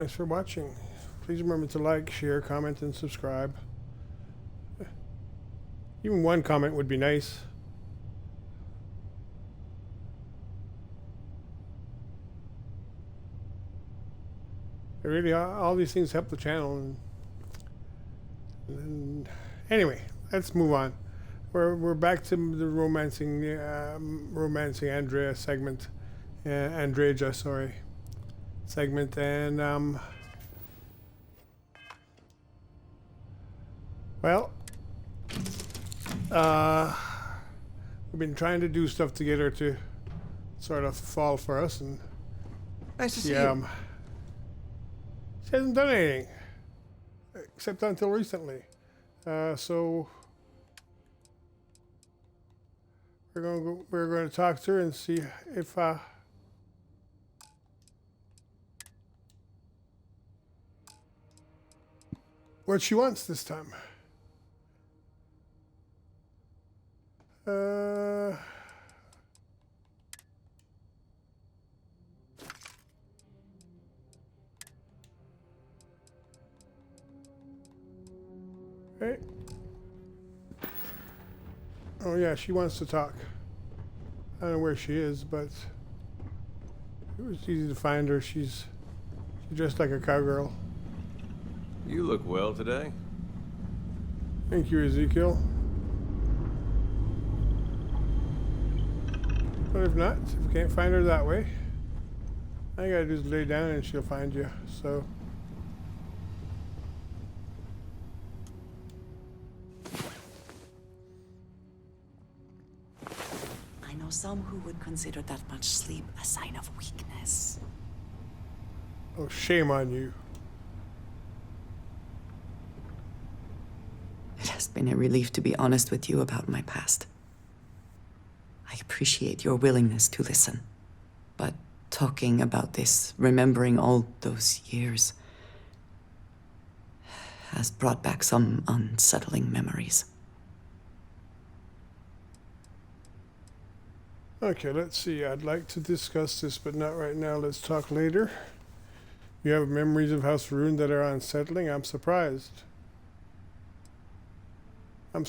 Thanks for watching. Please remember to like, share, comment, and subscribe. Even one comment would be nice. Really, all these things help the channel. And anyway, let's move on. We're back to the romancing Andrea segment, Andreja, sorry, segment, and well, we've been trying to do stuff to get her to sort of fall for us, and Nice to see she you. she hasn't done anything except until recently. So we're going to talk to her and see if what she wants this time. Hey. Oh yeah, she wants to talk. I don't know where she is, but it was easy to find her. She's dressed like a cowgirl. You look well today. Thank you, Ezekiel. But if not, if you can't find her that way, all you gotta do is lay down and she'll find you. So I know some who would consider that much sleep a sign of weakness. oh, shame on you. It has been a relief to be honest with you about my past. I appreciate your willingness to listen. But talking about this, remembering all those years, has brought back some unsettling memories. Okay, let's see. I'd like to discuss this, but not right now. Let's talk later. You have memories of House Rune that are unsettling? I'm surprised. I'm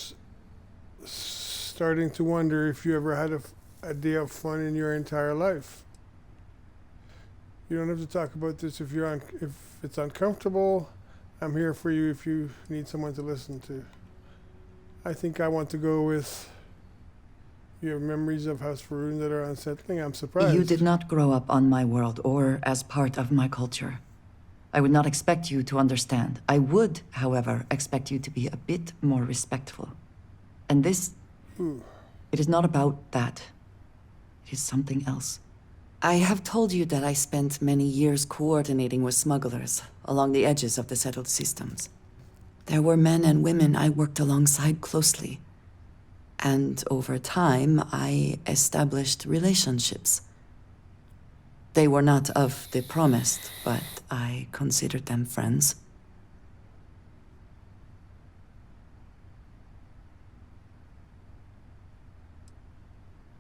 starting to wonder if you ever had a day of fun in your entire life. You don't have to talk about this if if it's uncomfortable. I'm here for you if you need someone to listen to. I think I want to go with you have memories of House Rune that are unsettling. I'm surprised. You did not grow up on my world or as part of my culture. I would not expect you to understand. I would, however, expect you to be a bit more respectful. And this, it is not about that. It is something else. I have told you that I spent many years coordinating with smugglers along the edges of the settled systems. There were men and women I worked alongside closely. And over time, I established relationships. They were not of the promised, but I considered them friends.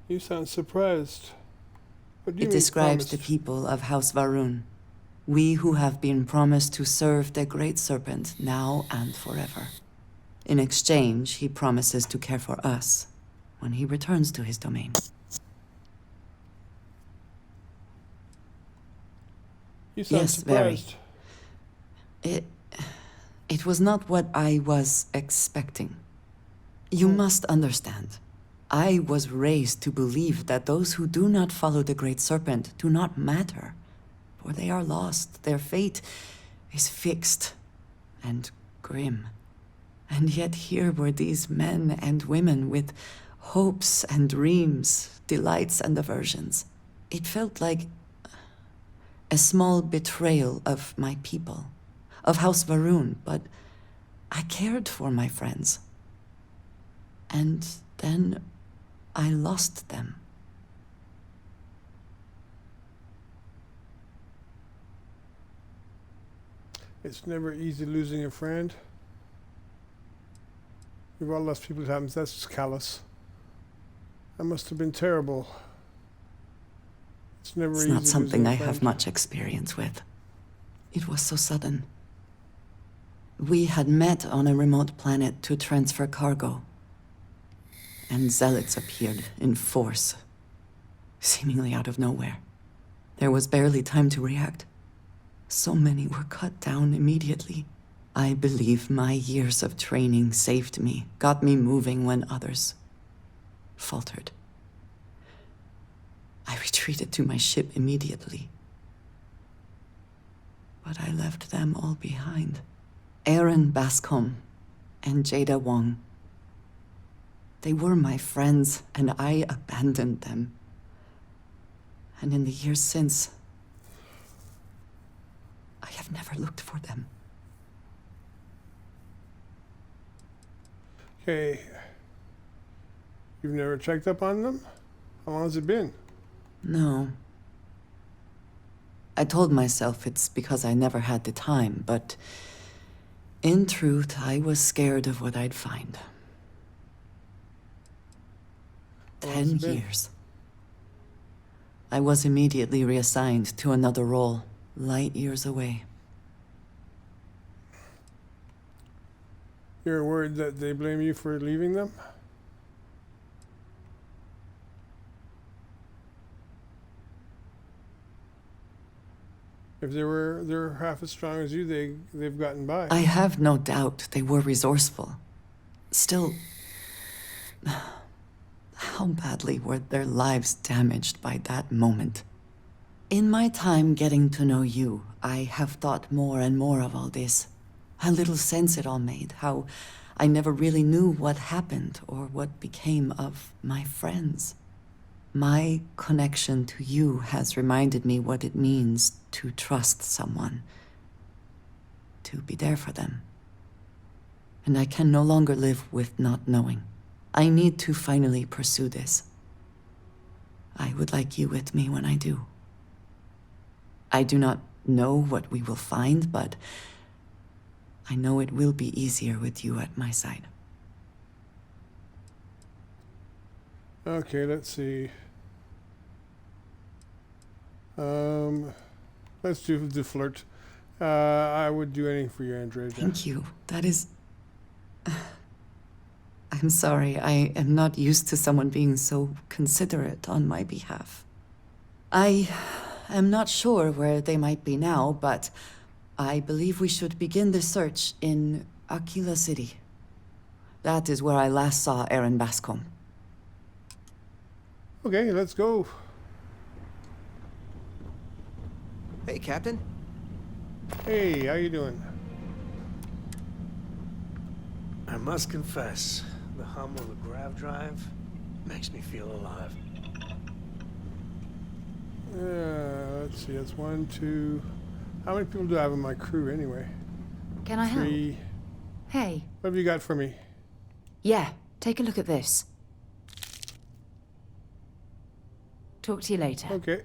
You sound surprised. What do you It mean describes the promised? people of House Varun. We who have been promised to serve the Great Serpent now and forever. In exchange, he promises to care for us when he returns to his domain. You sound Yes, very. surprised. It was not what I was expecting. You must understand. I was raised to believe that those who do not follow the Great Serpent do not matter, for they are lost. Their fate is fixed and grim. And yet here were these men and women with hopes and dreams, delights and aversions. It felt like a small betrayal of my people, of House Varun, but I cared for my friends. And then I lost them. It's never easy losing a friend. We've all lost people at times. That's just callous. That must have been terrible. It's never It's easy not something losing a I friend. have much experience with. It was so sudden. We had met on a remote planet to transfer cargo, and zealots appeared in force, seemingly out of nowhere. There was barely time to react. So many were cut down immediately. I believe my years of training saved me, got me moving when others faltered. I retreated to my ship immediately. But I left them all behind. Aaron Bascom and Jada Wong. They were my friends, and I abandoned them. And in the years since, I have never looked for them. Okay. You've never checked up on them? How long has it been? No. I told myself it's because I never had the time, but in truth, I was scared of what I'd find. How long has 10 it been? years. I was immediately reassigned to another role, light years away. You're worried that they blame you for leaving them? If they're half as strong as you, they've gotten by. I have no doubt they were resourceful. Still, how badly were their lives damaged by that moment? In my time getting to know you, I have thought more and more of all this. How little sense it all made, how I never really knew what happened or what became of my friends. My connection to you has reminded me what it means to trust someone, to be there for them. And I can no longer live with not knowing. I need to finally pursue this. I would like you with me when I do. I do not know what we will find, but I know it will be easier with you at my side. Okay, let's see. Let's do the flirt. I would do anything for you, Andreja. Thank you. That is... I'm sorry, I am not used to someone being so considerate on my behalf. I am not sure where they might be now, but I believe we should begin the search in Aquila City. That is where I last saw Aaron Bascom. Okay, let's go. Hey, Captain. Hey, how you doing? I must confess, the hum of a grav drive makes me feel alive. Let's see, that's 1, 2... How many people do I have in my crew anyway? Can I help? 3... Hey. What have you got for me? Yeah, take a look at this. Talk to you later. Okay.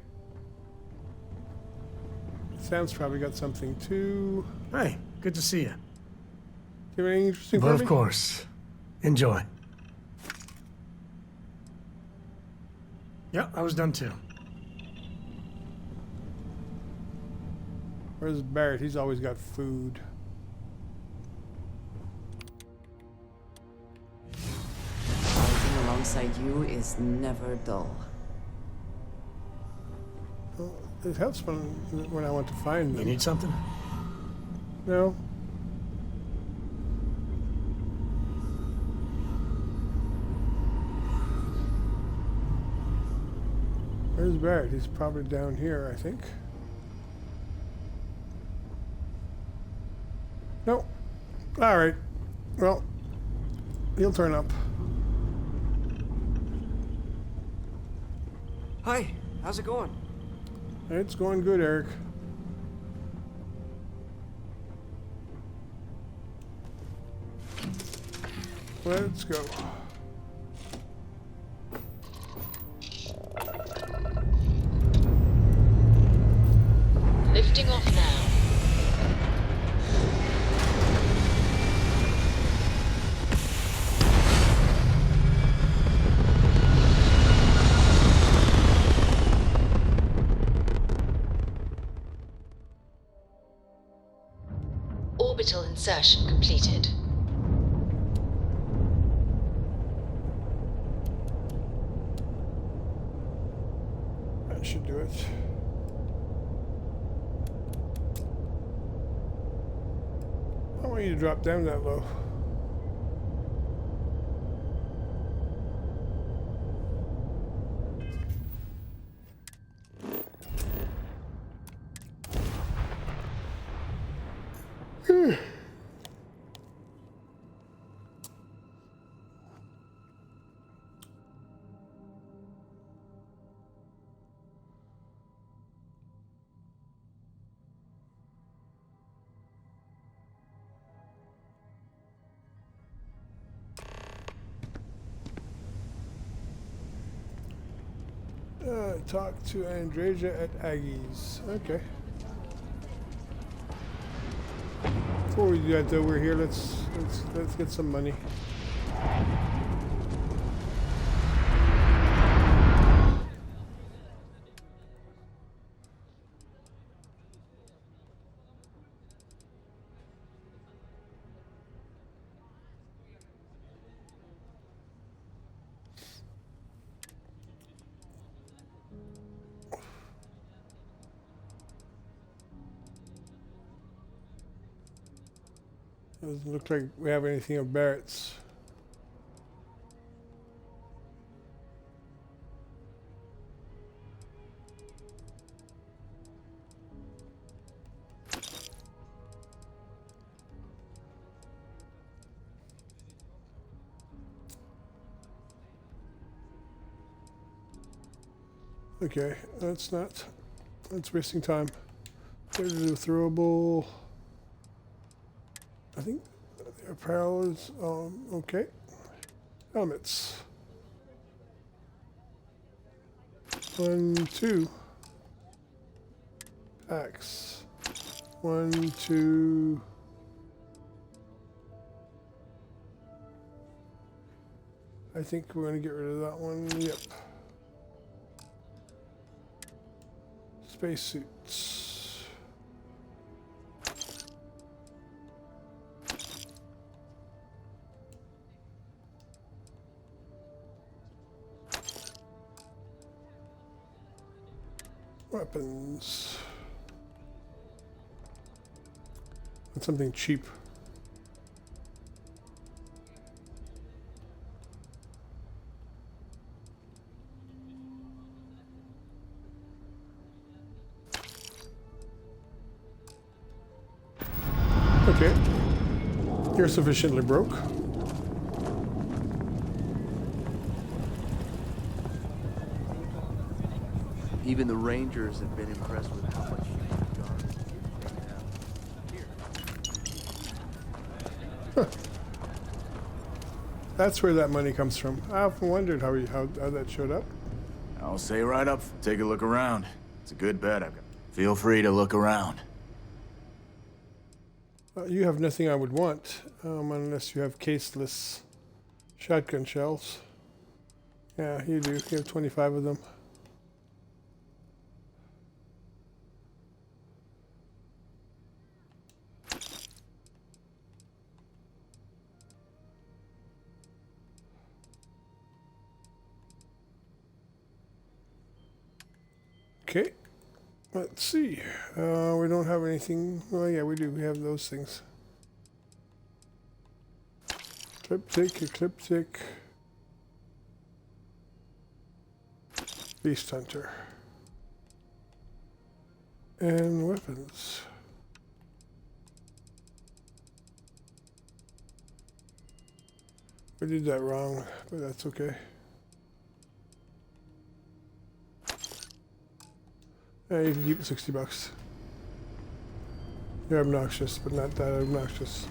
Sam's probably got something too. Hey, good to see you. Do you have anything interesting But for of me? course. Enjoy. Yeah, I was done too. Where's Barrett? He's always got food. Working alongside you is never dull. Well, it helps when I want to find You them. need something? No? Where's Barrett? He's probably down here, I think. Nope. All right. Well, he'll turn up. Hi, how's it going? It's going good, Eric. Let's go. Lifting off now. Orbital insertion completed. That should do it. I want you to drop down that low. Talk to Andreja at Aggie's. Okay. Before we do that, though, we're here. Let's get some money. Doesn't look like we have anything of Barrett's. Okay, that's wasting time. There's a throwable. I think the apparel is okay. Helmets. 1, 2. Packs. 1, 2. I think we're gonna get rid of that one. Yep. Spacesuits. Weapons. And something cheap. Okay. You're sufficiently broke. Even the Rangers have been impressed with how much That's where that money comes from. I often wondered how that showed up. I'll say right up, take a look around. It's a good bet I've got. Feel free to look around. You have nothing I would want, unless you have caseless shotgun shells. Yeah, you do. You have 25 of them. Okay, let's see. We don't have anything. Well, yeah, we do. We have those things. Ecliptic. Beast Hunter. And weapons. We did that wrong, but that's okay. Yeah, you can keep it $60. You're obnoxious, but not that obnoxious.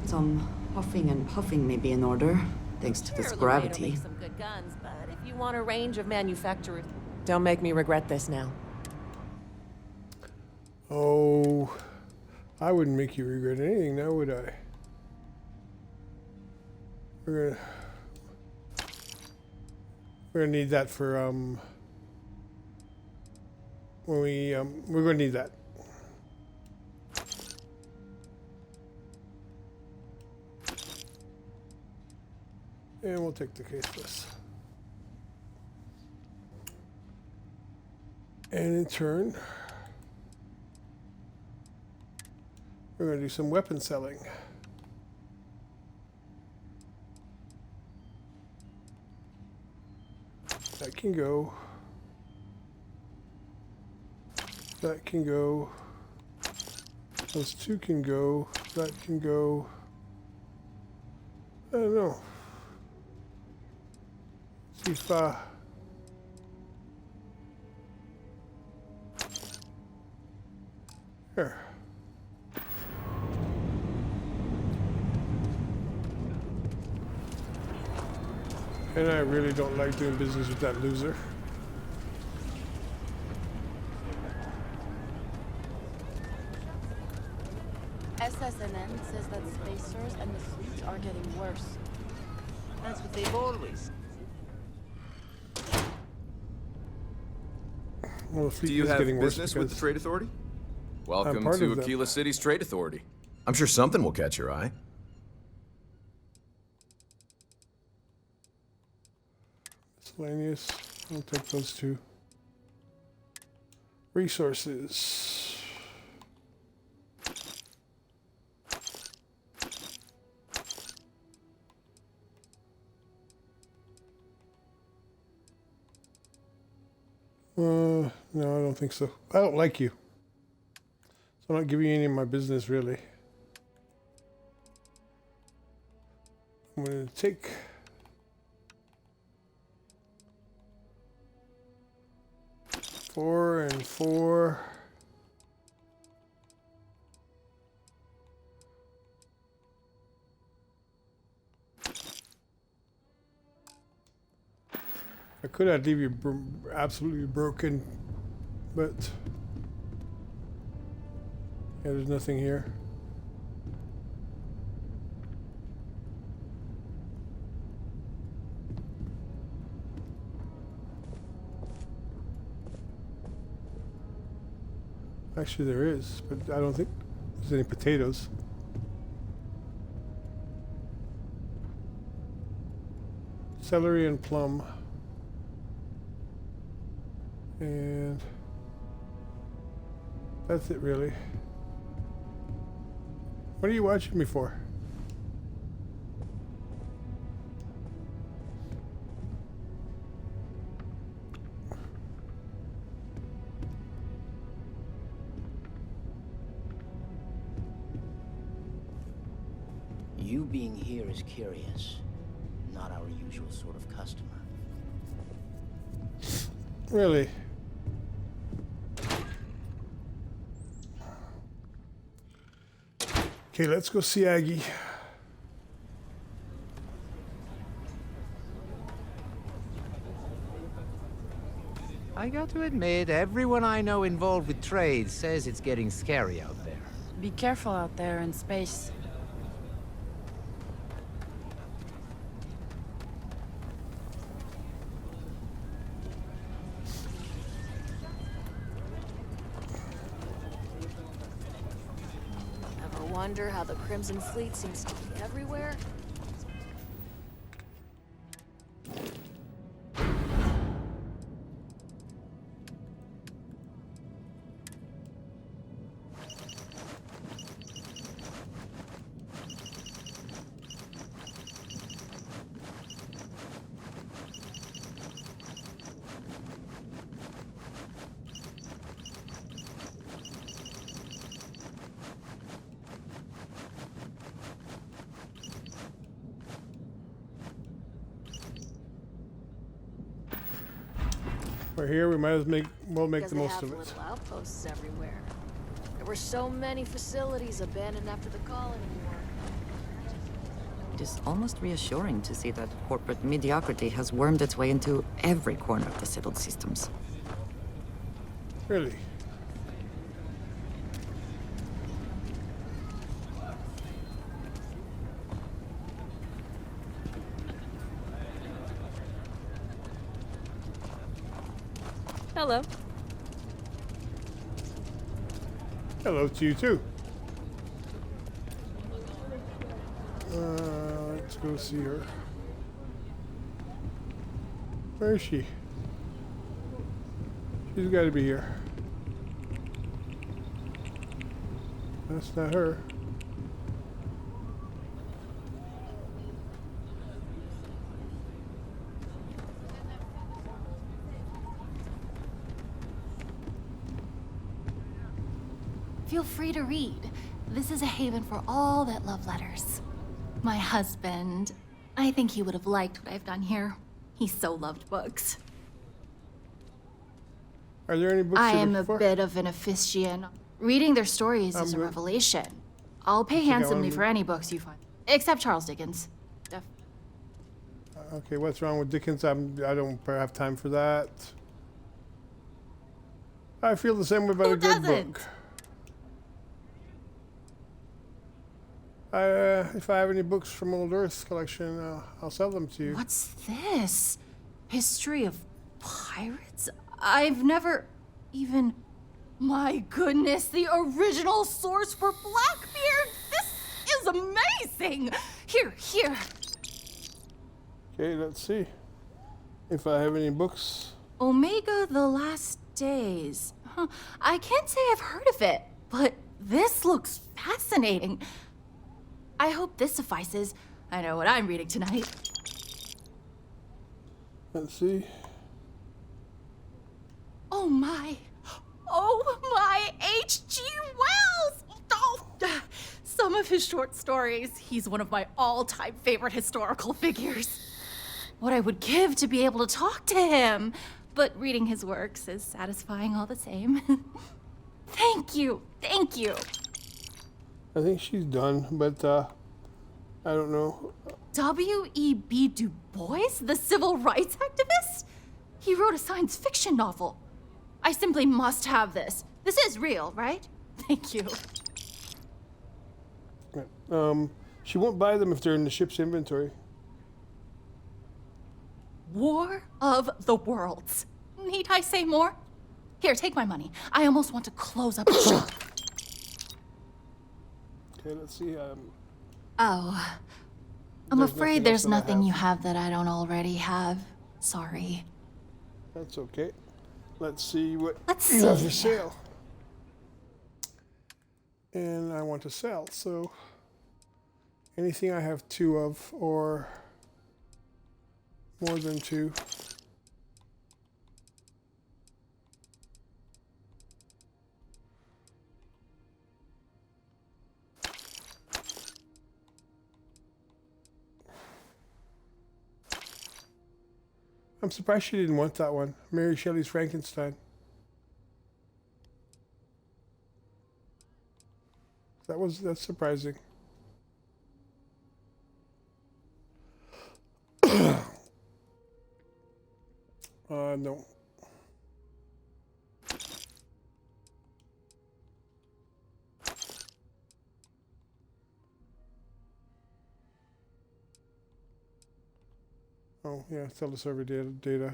Some huffing and puffing may be in order, thanks to this gravity. Some good guns, but if you want a range of manufacturers, don't make me regret this now. Oh, I wouldn't make you regret anything now, would I? We're gonna need that for when we're gonna need that. And we'll take the caseless. And in turn, we're going to do some weapon selling. That can go. That can go. Those two can go. That can go. I don't know. See if here. And I really don't like doing business with that loser. SSNN says that spacers and the fleet are getting worse. That's what they've always. Well, the fleet Do you is have getting worse business with the because Trade Authority? Welcome part to of them. Aquila City's Trade Authority. I'm sure something will catch your eye. miscellaneous. I'll take those two. Resources. No, I don't think so. I don't like you. So I'm not giving you any of my business, really. I'm going to take... Four and four. I could have leave you absolutely broken, but yeah, there's nothing here. Actually, there is, but I don't think there's any potatoes. Celery and plum. And that's it, really. What are you watching me for? You being here is curious. Not our usual sort of customer. Really? Okay, let's go see Aggie. I got to admit, everyone I know involved with trade says it's getting scary out there. Be careful out there in space. Ever wonder how the Crimson Fleet seems to be everywhere? We're here, we might as well make Because the they most have of it. little outposts everywhere. There were so many facilities abandoned after the colony war. It is almost reassuring to see that corporate mediocrity has wormed its way into every corner of the settled systems. Really? Hello. Hello to you too. Let's go see her. Where is she? She's got to be here. That's not her. Feel free to read. This is a haven for all that love letters. My husband, I think he would have liked what I've done here. He so loved books. Are there any books I you're am a looking for? bit of an aficionado. Reading their stories is a good. revelation. I'll pay handsomely for any books you find. Except Charles Dickens. Okay, what's wrong with Dickens? I don't have time for that. I feel the same way about Who a good doesn't? book. If I have any books from Old Earth's collection, I'll sell them to you. What's this? History of pirates? I've never even... My goodness, the original source for Blackbeard! This is amazing! Here. Okay, let's see if I have any books. Omega the Last Days. Huh. I can't say I've heard of it, but this looks fascinating. I hope this suffices. I know what I'm reading tonight. Let's see. Oh my H.G. Wells! Oh, some of his short stories. He's one of my all-time favorite historical figures. What I would give to be able to talk to him. But reading his works is satisfying all the same. Thank you. I think she's done, but I don't know. W.E.B. Du Bois, the civil rights activist? He wrote a science fiction novel. I simply must have this. This is real, right? Thank you. She won't buy them if they're in the ship's inventory. War of the Worlds. Need I say more? Here, take my money. I almost want to close up the shop. Okay, let's see. Oh. I'm afraid there's nothing you have that I don't already have. Sorry. That's okay. Let's see what Let's you have see. for sale. And I want to sell, so anything I have two of or more than two. I'm surprised she didn't want that one. Mary Shelley's Frankenstein. That's surprising. No. Oh, yeah, teleserver data.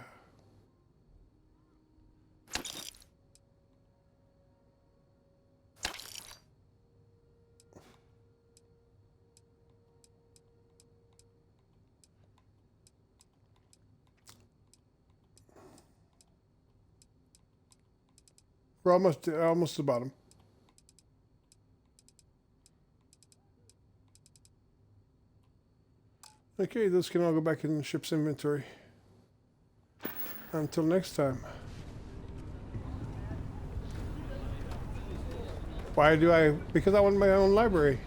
We're almost to the bottom. Okay, those can all go back in the ship's inventory. Until next time. Why do I? Because I want my own library.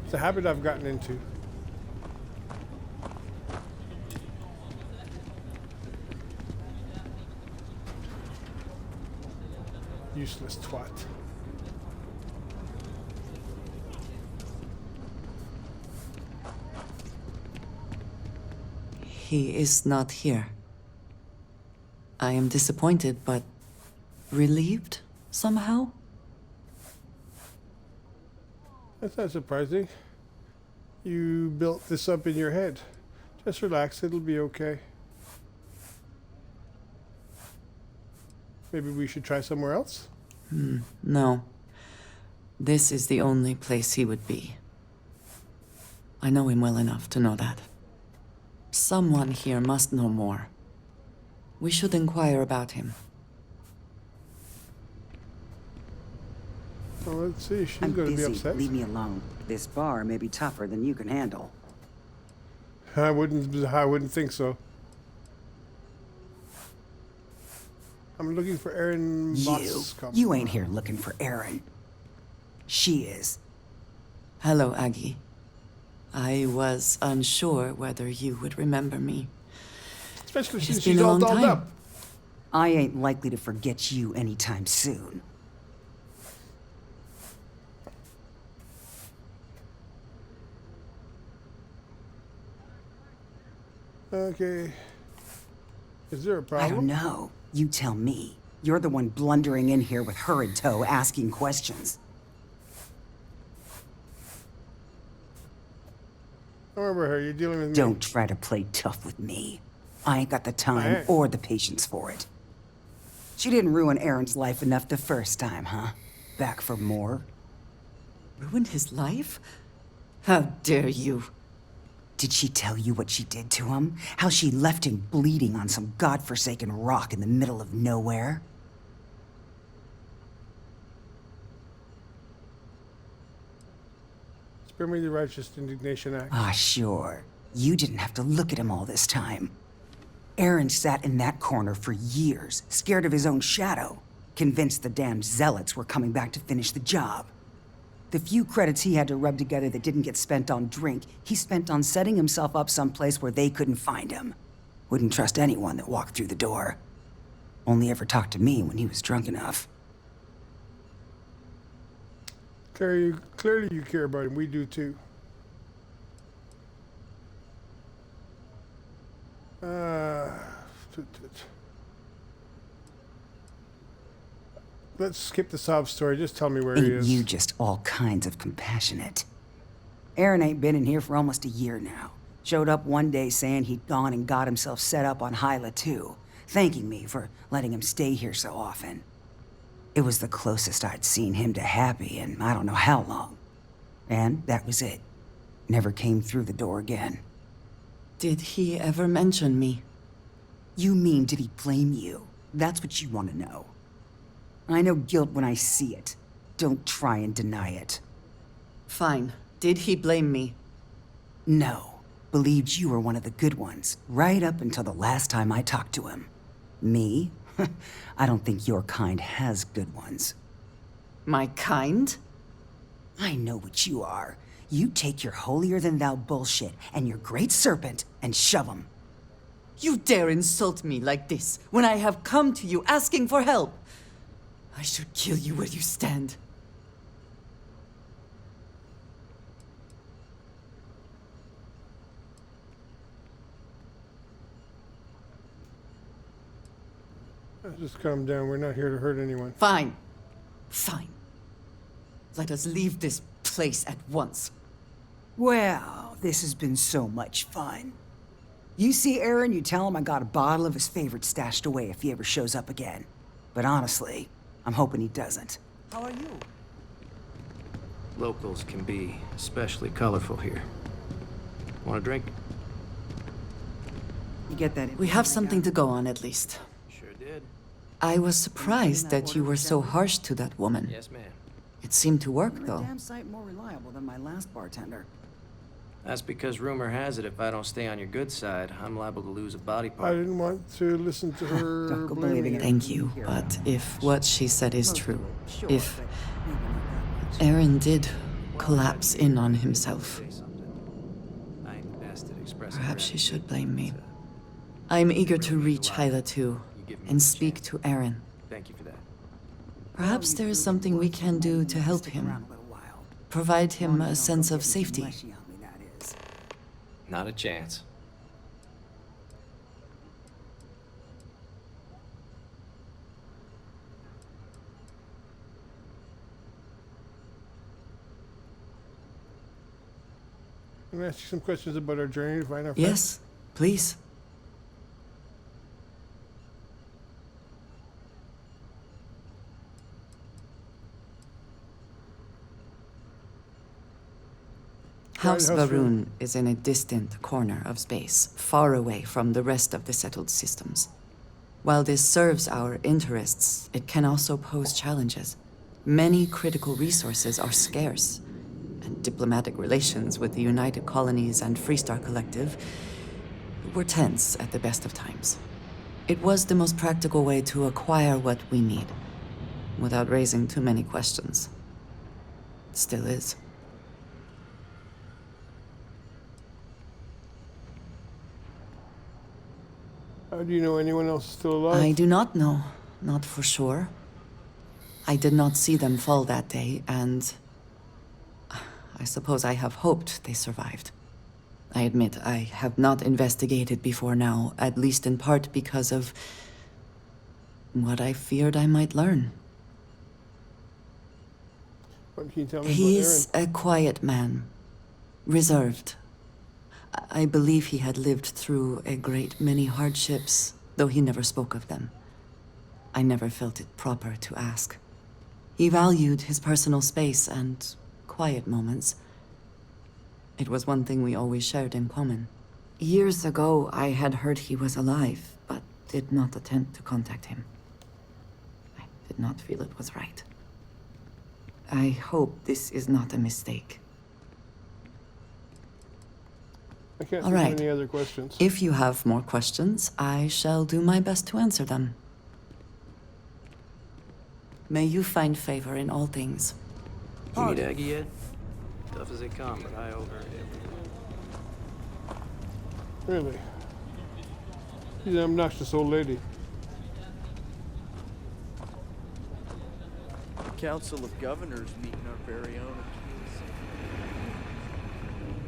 It's a habit I've gotten into. Useless twat. He is not here. I am disappointed, but relieved somehow. That's not surprising. You built this up in your head. Just relax, it'll be okay. Maybe we should try somewhere else? No. This is the only place he would be. I know him well enough to know that. Someone here must know more. We should inquire about him. Well, let's see. She's I'm going to be busy. upset. Leave me alone. This bar may be tougher than you can handle. I wouldn't think so. I'm looking for Aaron Boscombe. You ain't here looking for Erin. She is. Hello, Aggie. I was unsure whether you would remember me. Especially It since has been she's a all long dolled time. up. I ain't likely to forget you anytime soon. Okay. Is there a I problem? don't know. You tell me. You're the one blundering in here with her in tow, asking questions. Don't remember her. You're dealing with me. Don't try to play tough with me. I ain't got the time ain't. or the patience for it. She didn't ruin Aaron's life enough the first time, huh? Back for more? Ruined his life? How dare you? Did she tell you what she did to him? How she left him bleeding on some godforsaken rock in the middle of nowhere? Spare me the Righteous Indignation Act. Ah, sure. You didn't have to look at him all this time. Aaron sat in that corner for years, scared of his own shadow, convinced the damned zealots were coming back to finish the job. The few credits he had to rub together that didn't get spent on drink, he spent on setting himself up someplace where they couldn't find him. Wouldn't trust anyone that walked through the door. Only ever talked to me when he was drunk enough. Clearly you care about him. We do too. Let's skip the sob story. Just tell me where he Ain't is. you just all kinds of compassionate? Aaron ain't been in here for almost a year now. Showed up one day saying he'd gone and got himself set up on Hyla too, thanking me for letting him stay here so often. It was the closest I'd seen him to happy in I don't know how long. And that was it. Never came through the door again. Did he ever mention me? You mean, did he blame you? That's what you want to know. I know guilt when I see it. Don't try and deny it. Fine. Did he blame me? No. Believed you were one of the good ones, right up until the last time I talked to him. Me? I don't think your kind has good ones. My kind? I know what you are. You take your holier-than-thou bullshit and your great serpent and shove 'em. You dare insult me like this when I have come to you asking for help. I should kill you where you stand. Just calm down. We're not here to hurt anyone. Fine. Fine. Let us leave this place at once. Well, this has been so much fun. You see Aaron, you tell him I got a bottle of his favorite stashed away if he ever shows up again. But honestly, I'm hoping he doesn't. How are you? Locals can be especially colorful here. Want a drink? You get that? We have something to go on at least. Sure did. I was surprised that you were so harsh to that woman. Yes, ma'am. It seemed to work, You're a though. damn sight more reliable than my last bartender. That's because rumor has it if I don't stay on your good side, I'm liable to lose a body I part. didn't want to listen to her Don't go blaming believing you. it. Thank you, but if what she said is true, Sure, if but maybe not that much. Aaron did collapse in on himself, Say something. I ain't the best at expressing perhaps she gratitude, should blame me. but, I'm eager to reach Hyla too, you give me and a speak chance. to Aaron. Thank you for that. Perhaps there is something we can do to help Stick him, around a little while. provide him Long a as you don't sense go of getting safety. fleshy on me, that is. Not a chance. I'm going to ask you some questions about our journey to find our friends. Yes, please. House House Varun is in a distant corner of space, far away from the rest of the settled systems. While this serves our interests, it can also pose challenges. Many critical resources are scarce, and diplomatic relations with the United Colonies and Freestar Collective were tense at the best of times. It was the most practical way to acquire what we need, without raising too many questions. Still is. How do you know anyone else is still alive? I do not know, not for sure. I did not see them fall that day, and I suppose I have hoped they survived. I admit I have not investigated before now, at least in part because of what I feared I might learn. What can you tell me He about is a quiet man, reserved. I believe he had lived through a great many hardships, though he never spoke of them. I never felt it proper to ask. He valued his personal space and quiet moments. It was one thing we always shared in common. Years ago, I had heard he was alive, but did not attempt to contact him. I did not feel it was right. I hope this is not a mistake. I can't All think right. of any other questions. If you have more questions, I shall do my best to answer them. May you find favor in all things. You need Aggie yet? Tough as they come, but I owe her everything. Really? She's an obnoxious old lady. Council of Governors meeting our very own.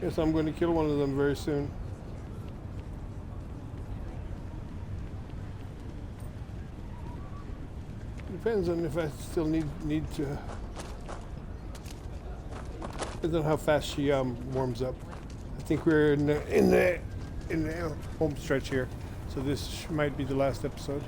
Guess I'm going to kill one of them very soon. Depends on if I still need to. Depends on how fast she warms up. I think we're in the home stretch here, so this might be the last episode.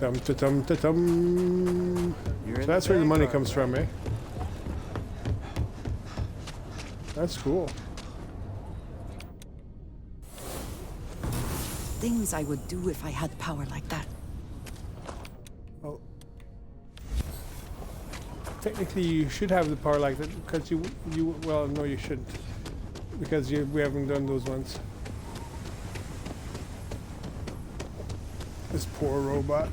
Dum-ta-dum-ta-dum. So that's where the money comes from, eh? That's cool. Things I would do if I had power like that. Oh. Technically, you should have the power like that because well, no, you shouldn't, because we haven't done those ones. This poor robot.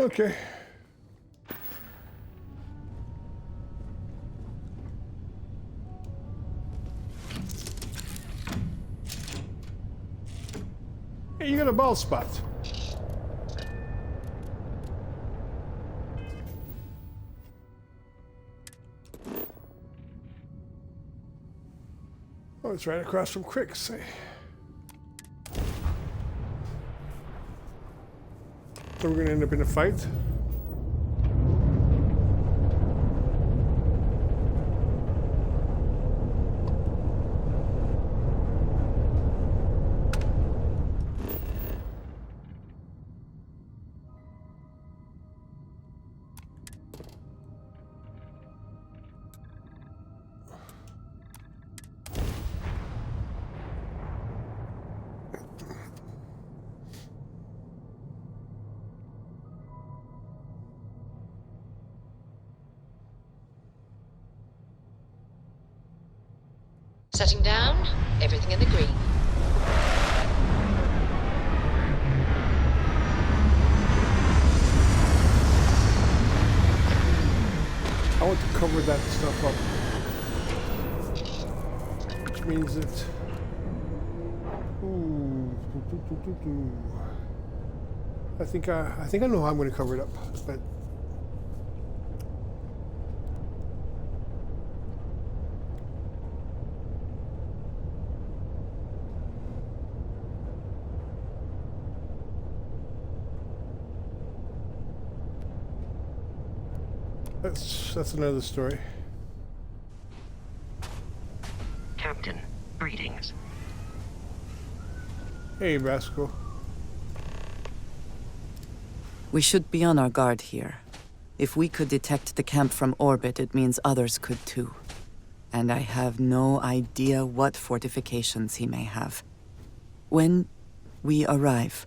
Okay. Hey, you got a bald spot. Oh, it's right across from Crick's. So we're gonna end up in a fight. Setting down, everything in the green. I want to cover that stuff up. Which means that... Ooh. I think I know how I'm going to cover it up, but... That's another story. Captain, greetings. Hey, Vasco. We should be on our guard here. If we could detect the camp from orbit, it means others could too. And I have no idea what fortifications he may have. When we arrive,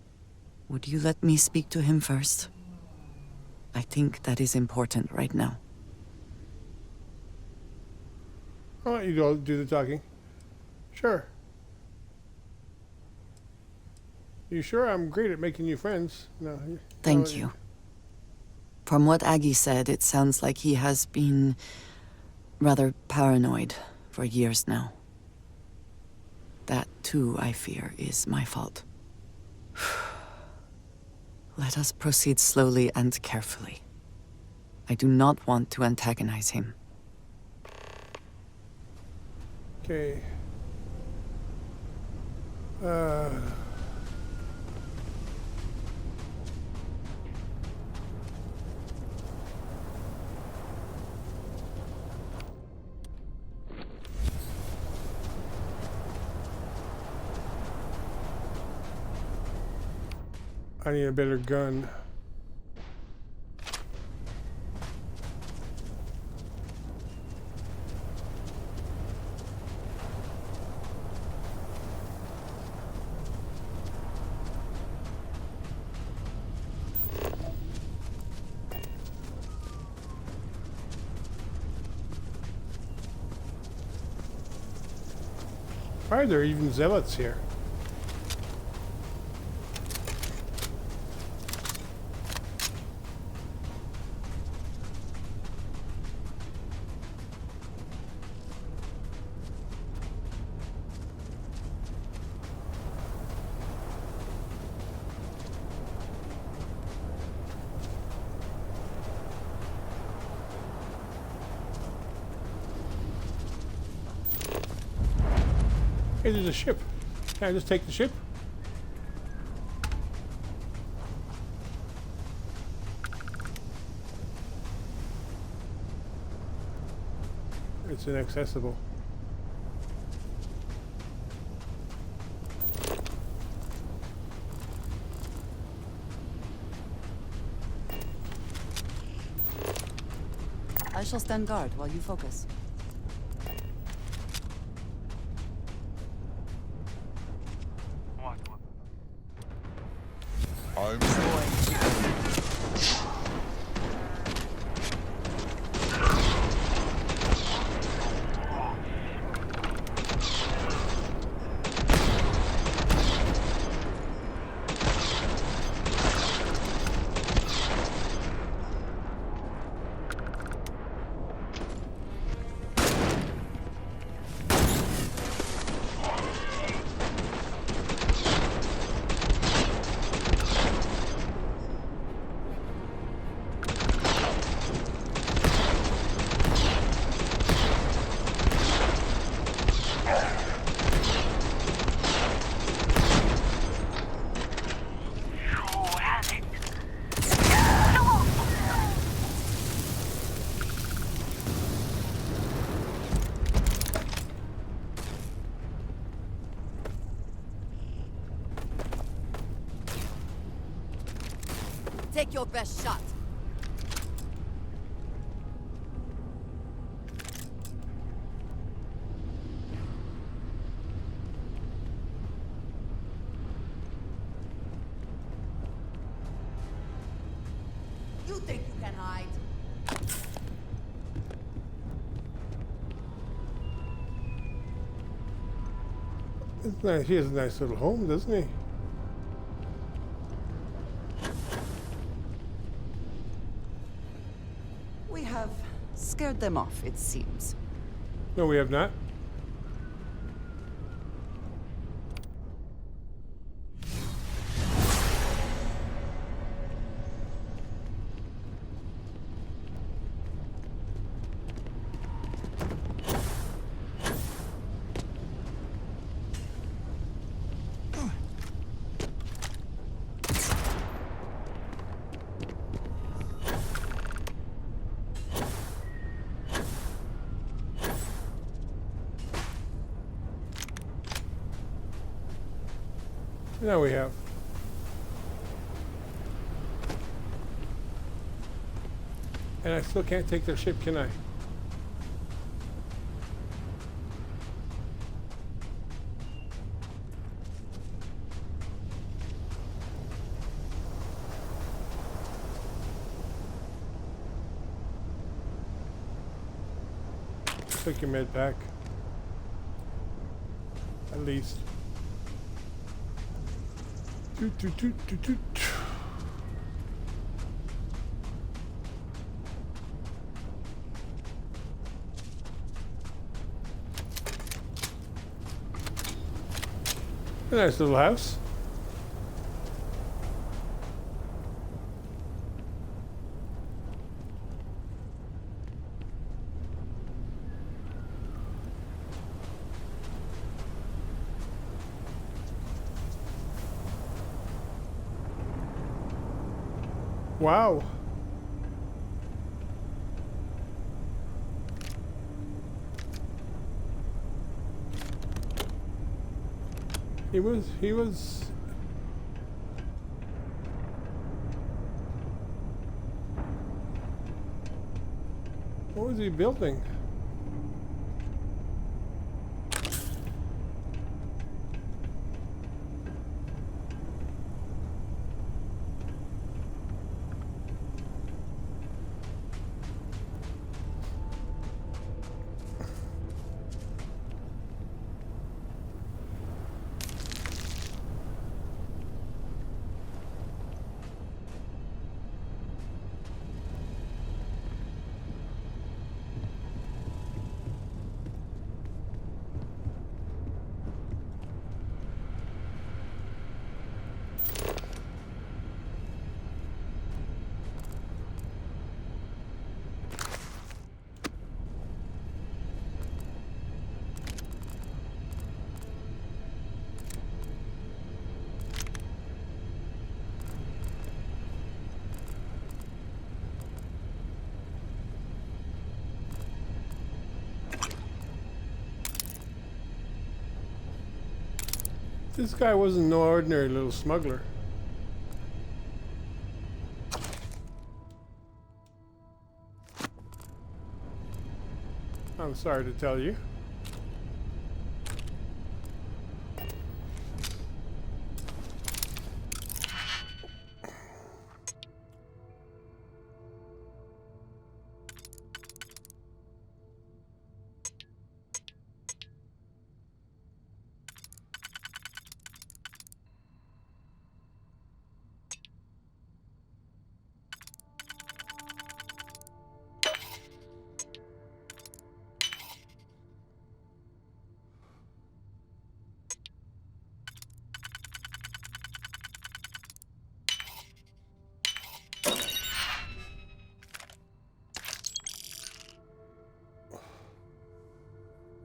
would you let me speak to him first? I think that is important right now. I'll let you go do the talking. Sure. You sure? I'm great at making new friends. No. Thank you. From what Aggie said, it sounds like he has been rather paranoid for years now. That, too, I fear, is my fault. Let us proceed slowly and carefully. I do not want to antagonize him. Okay. I need a better gun. Why are there even zealots here? Hey, there's a ship. Can I just take the ship? It's inaccessible. I shall stand guard while you focus. I'm going to... Take your best shot. You think you can hide? Nice. He has a nice little home, doesn't he? We have scared them off, it seems. No, we have not. Now we have. And I still can't take their ship, can I? Take your med pack. At least. Toot, toot, toot, toot, toot. A nice little house. Wow. He was what was he building? This guy wasn't no ordinary little smuggler. I'm sorry to tell you.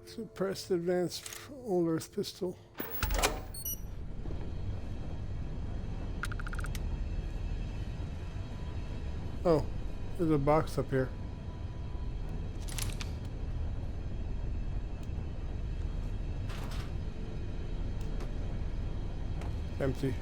Suppressed advanced old earth pistol. Oh, there's a box up here. Empty.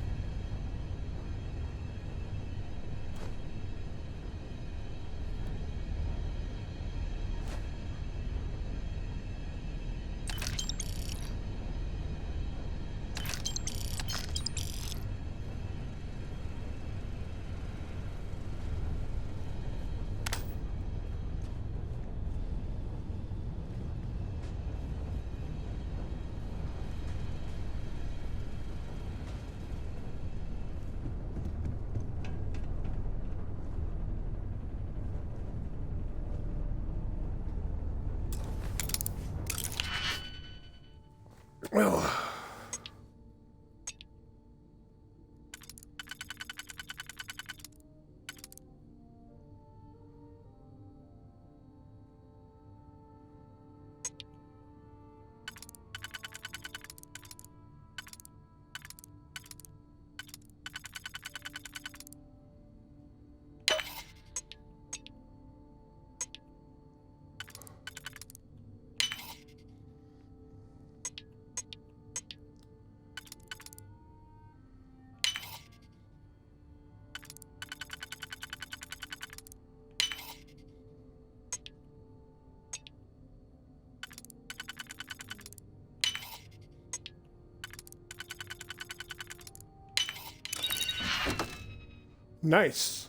Nice.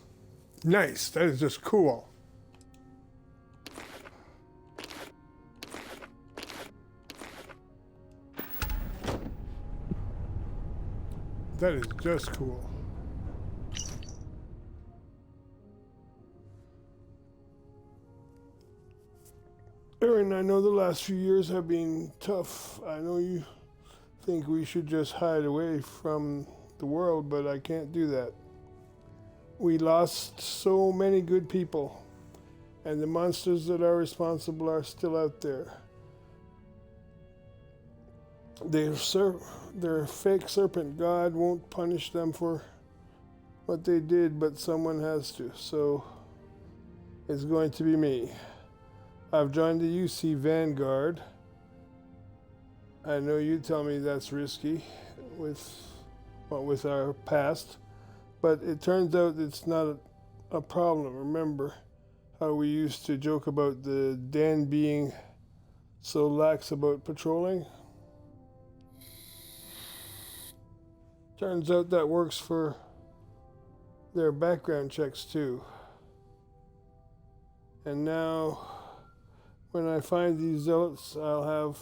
Nice. That is just cool. That is just cool. Aaron, I know the last few years have been tough. I know you think we should just hide away from the world, but I can't do that. We lost so many good people, and the monsters that are responsible are still out there. Their fake serpent god won't punish them for what they did, but someone has to, so it's going to be me. I've joined the UC Vanguard. I know you tell me that's risky with our past, but it turns out it's not a problem. Remember how we used to joke about the Den being so lax about patrolling? Turns out that works for their background checks too. And now, when I find these zealots, I'll have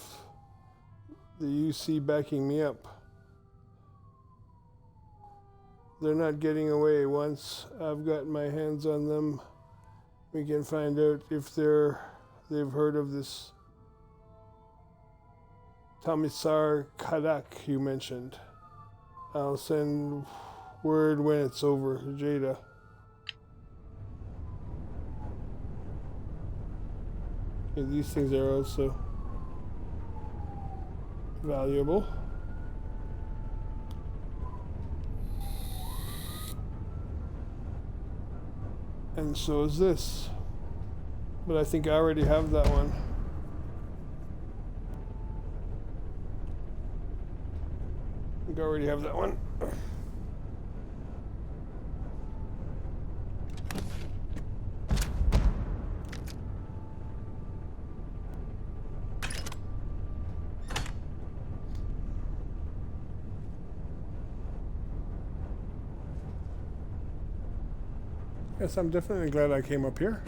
the UC backing me up. They're not getting away. Once I've got my hands on them, we can find out if they've heard of this Tamisar Kadak you mentioned. I'll send word when it's over, Jada. Okay, these things are also valuable. And so is this. But I think I already have that one. I think I already have that one. Yes, I'm definitely glad I came up here.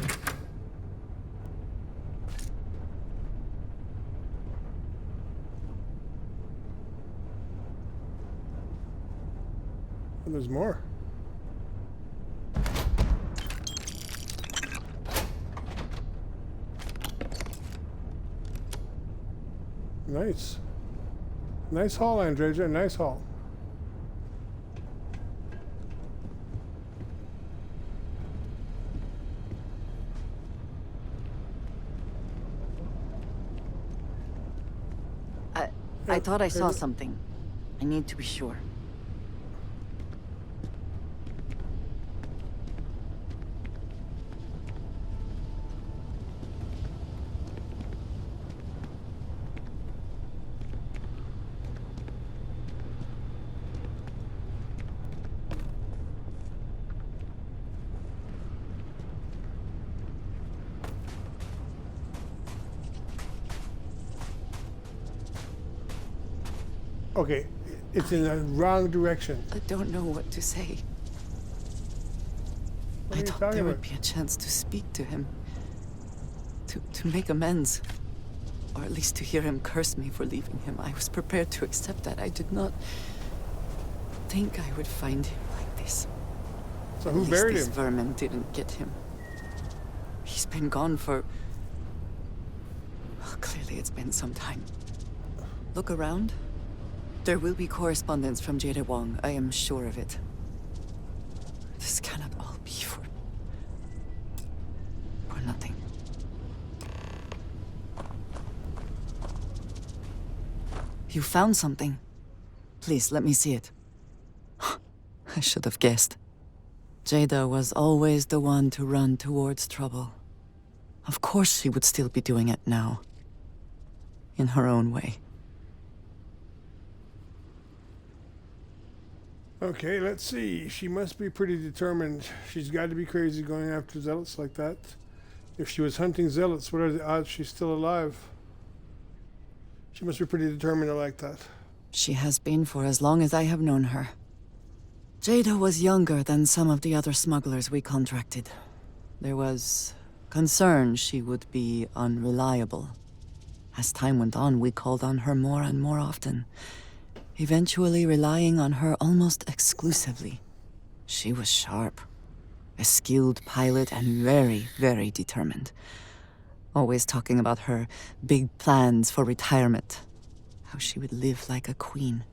And there's more. Nice. Nice haul, Andreja. Nice haul. I thought I saw something. I need to be sure. Okay, it's in the wrong direction. I don't know what to say. What are I you thought talking there about? would be a chance to speak to him. To make amends. Or at least to hear him curse me for leaving him. I was prepared to accept that. I did not think I would find him like this. So At who least buried these him? vermin didn't get him. He's been gone for... Well, clearly it's been some time. Look around. There will be correspondence from Jada Wong. I am sure of it. This cannot all be for nothing. You found something. Please, let me see it. I should have guessed. Jada was always the one to run towards trouble. Of course she would still be doing it now. In her own way. Okay, let's see. She must be pretty determined. She's got to be crazy going after zealots like that. If she was hunting zealots, what are the odds she's still alive? She must be pretty determined like that. She has been for as long as I have known her. Jada was younger than some of the other smugglers we contracted. There was concern she would be unreliable. As time went on, we called on her more and more often, eventually relying on her almost exclusively. She was sharp, a skilled pilot, and very, very determined. Always talking about her big plans for retirement, how she would live like a queen.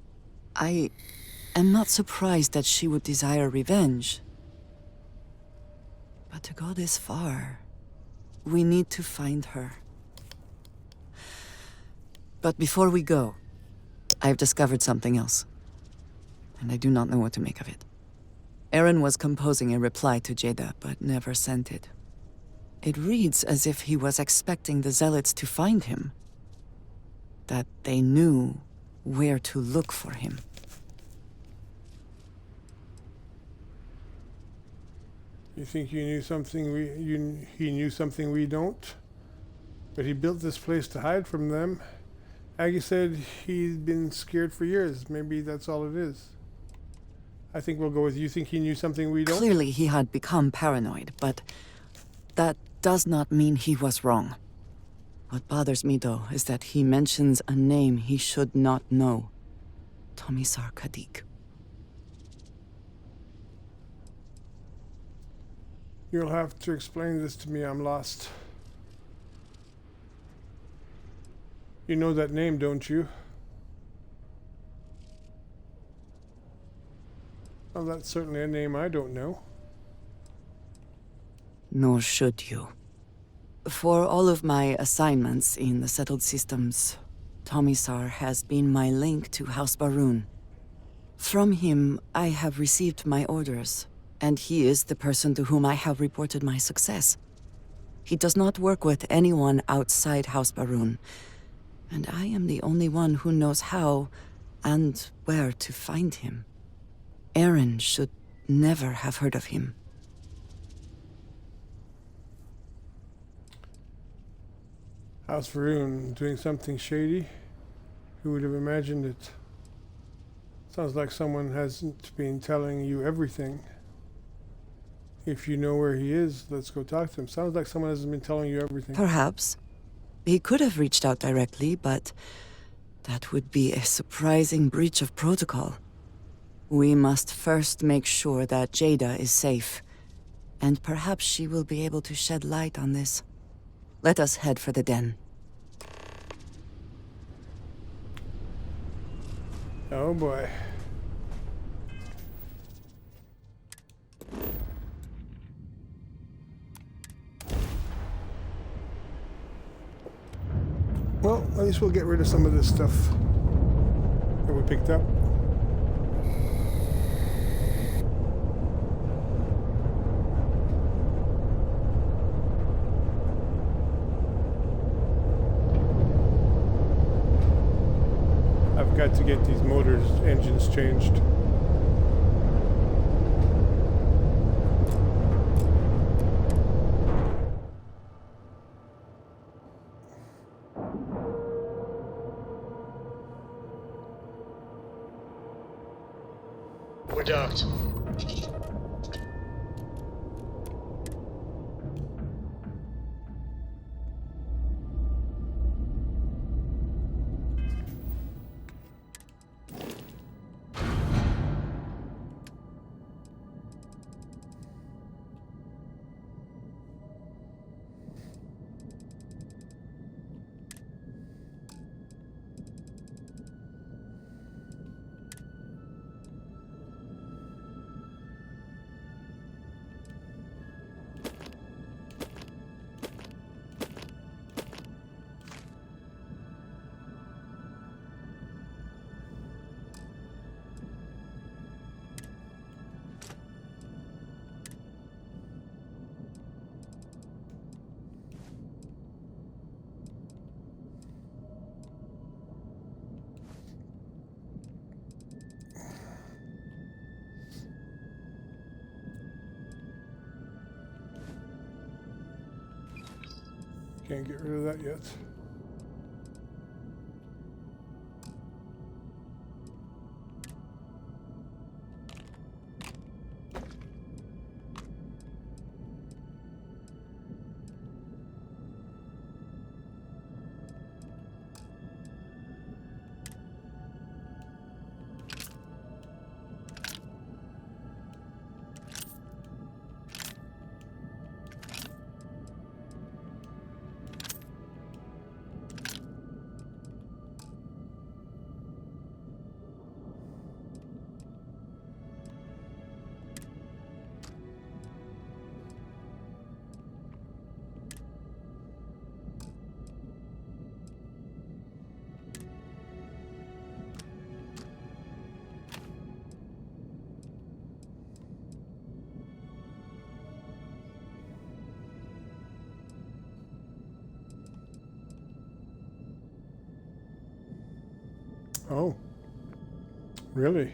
I am not surprised that she would desire revenge. But to go this far, we need to find her. But before we go, I've discovered something else. And I do not know what to make of it. Aaron was composing a reply to Jada, but never sent it. It reads as if he was expecting the Zealots to find him. That they knew where to look for him. You think you knew something he knew something we don't? But he built this place to hide from them. Aggie said he'd been scared for years. Maybe that's all it is. I think we'll go with you think he knew something we don't? Clearly he had become paranoid, but that does not mean he was wrong. What bothers me, though, is that he mentions a name he should not know. Tomisar Kadik. You'll have to explain this to me. I'm lost. You know that name, don't you? Well, that's certainly a name I don't know. Nor should you. For all of my assignments in the settled systems, Tomisar has been my link to House Baroon. From him, I have received my orders, and he is the person to whom I have reported my success. He does not work with anyone outside House Baroon, and I am the only one who knows how and where to find him. Aaron should never have heard of him. House Varun doing something shady? Who would have imagined it? Sounds like someone hasn't been telling you everything. If you know where he is, let's go talk to him. Sounds like someone hasn't been telling you everything. Perhaps. He could have reached out directly, but that would be a surprising breach of protocol. We must first make sure that Jada is safe, and perhaps she will be able to shed light on this. Let us head for the den. Oh boy. Well, at least we'll get rid of some of this stuff that we picked up. I've got to get these engines changed. We're docked. Can't get rid of that yet. Oh. Really?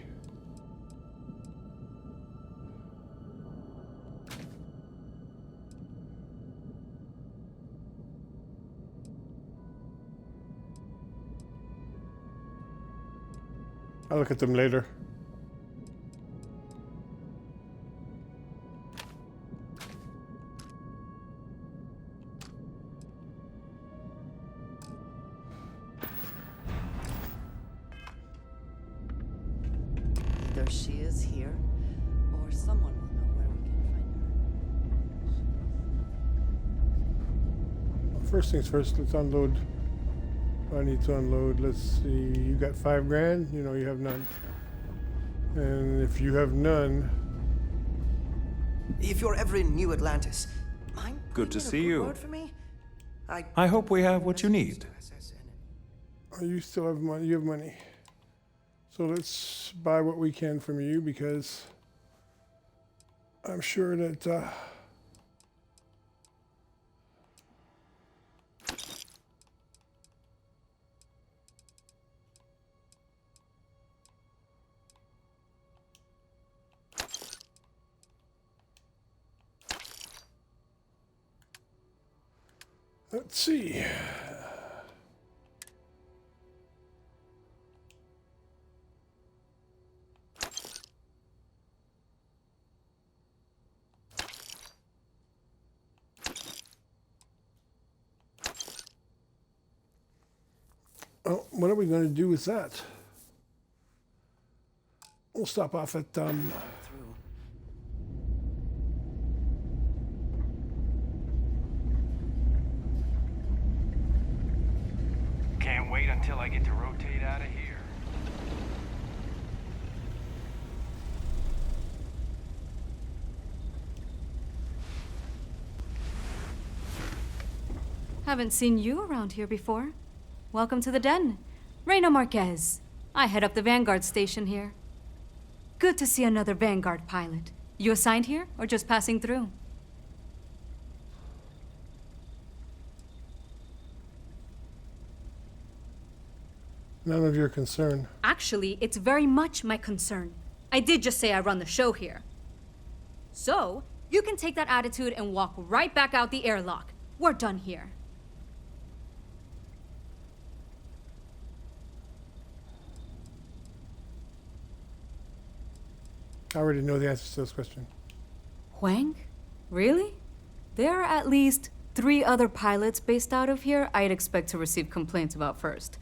I'll look at them later. Either she is here, or someone will know where we can find her. First things first, let's unload. I need to unload. Let's see. You got $5,000. You know you have none. And if you have none, If you're ever in New Atlantis, mind Good to putting in a see good you. word for me? I hope we have what you need. oh, you still have money. You have money. So let's buy what we can from you because I'm sure that. Let's see. Oh, what are we going to do with that? We'll stop off at Can't wait until I get to rotate out of here. Haven't seen you around here before. Welcome to the den. Reina Marquez. I head up the Vanguard station here. Good to see another Vanguard pilot. You assigned here, or just passing through? none of your concern. Actually, it's very much my concern. I did just say I run the show here. So, you can take that attitude and walk right back out the airlock. We're done here. I already know the answer to this question. Huang? Really? There are at least 3 other pilots based out of here I'd expect to receive complaints about first.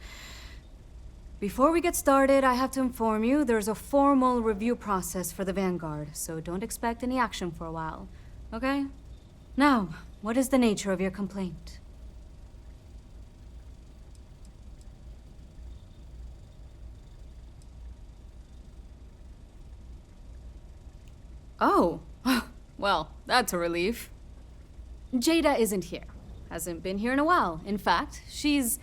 Before we get started, I have to inform you there's a formal review process for the Vanguard, so don't expect any action for a while, okay? Now, what is the nature of your complaint? Oh, well, that's a relief. Jada isn't here. Hasn't been here in a while. In fact, she's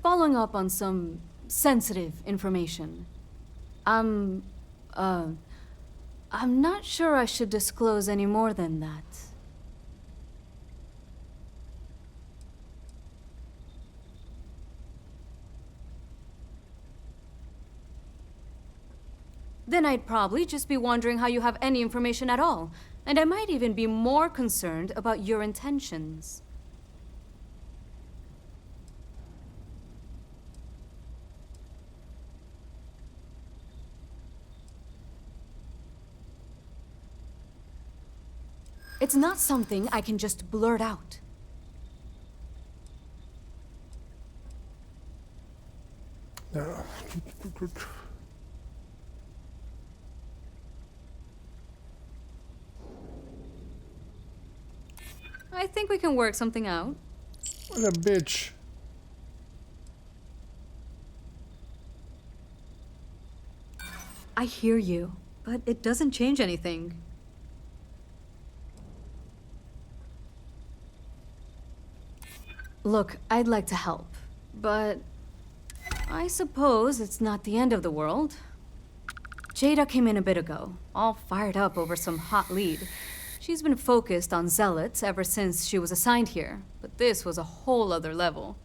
following up on some sensitive information. I'm not sure I should disclose any more than that. Then I'd probably just be wondering how you have any information at all. And I might even be more concerned about your intentions. It's not something I can just blurt out. No. I think we can work something out. What a bitch. I hear you, but it doesn't change anything. Look, I'd like to help, but I suppose it's not the end of the world. Jada came in a bit ago, all fired up over some hot lead. She's been focused on zealots ever since she was assigned here, but this was a whole other level.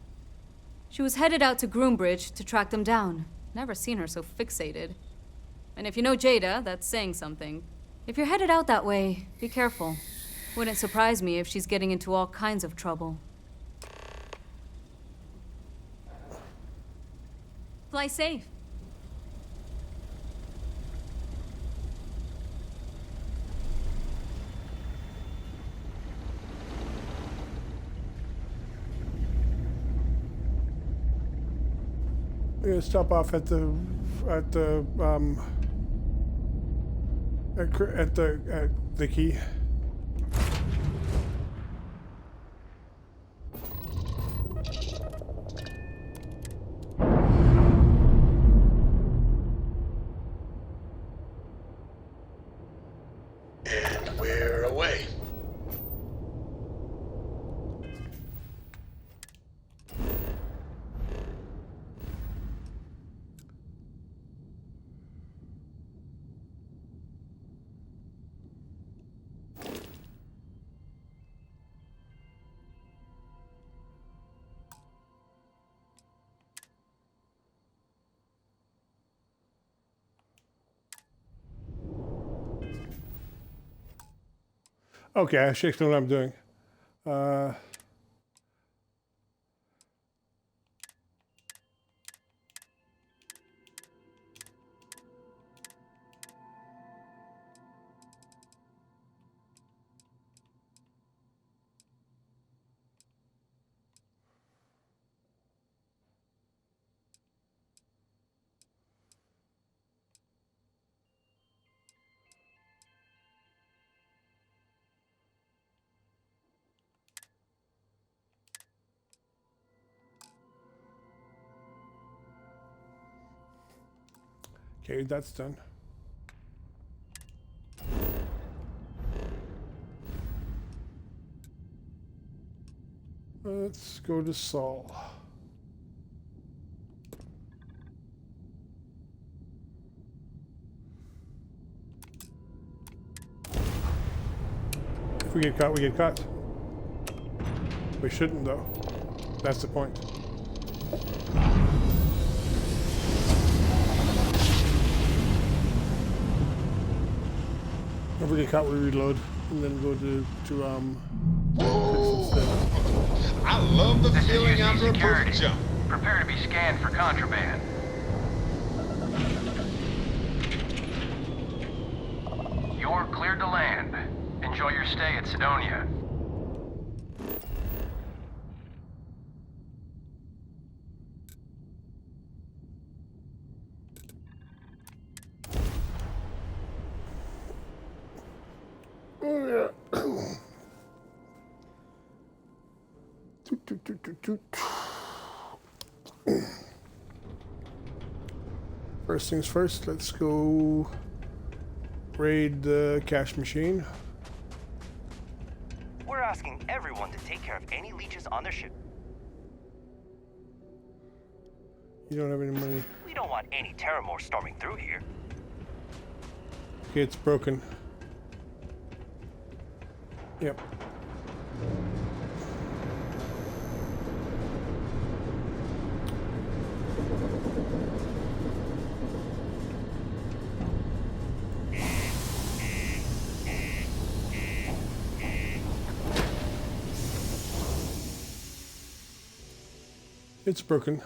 She was headed out to Groombridge to track them down. Never seen her so fixated. And if you know Jada, that's saying something. If you're headed out that way, be careful. Wouldn't surprise me if she's getting into all kinds of trouble. Fly safe. We're gonna stop off at the key. And we're away. Okay, I should know what I'm doing. Okay, that's done. Let's go to Saul. If we get caught, we get caught. We shouldn't, though. That's the point. If we get caught, we reload and then go to I love the This feeling is after a security. perfect jump. Prepare to be scanned for contraband. You're cleared to land. Enjoy your stay at Sidonia. First things first, let's go raid the cash machine. We're asking everyone to take care of any leeches on their ship. You don't have any money. We don't want any Terramore storming through here. Okay, it's broken. Yep. It's broken.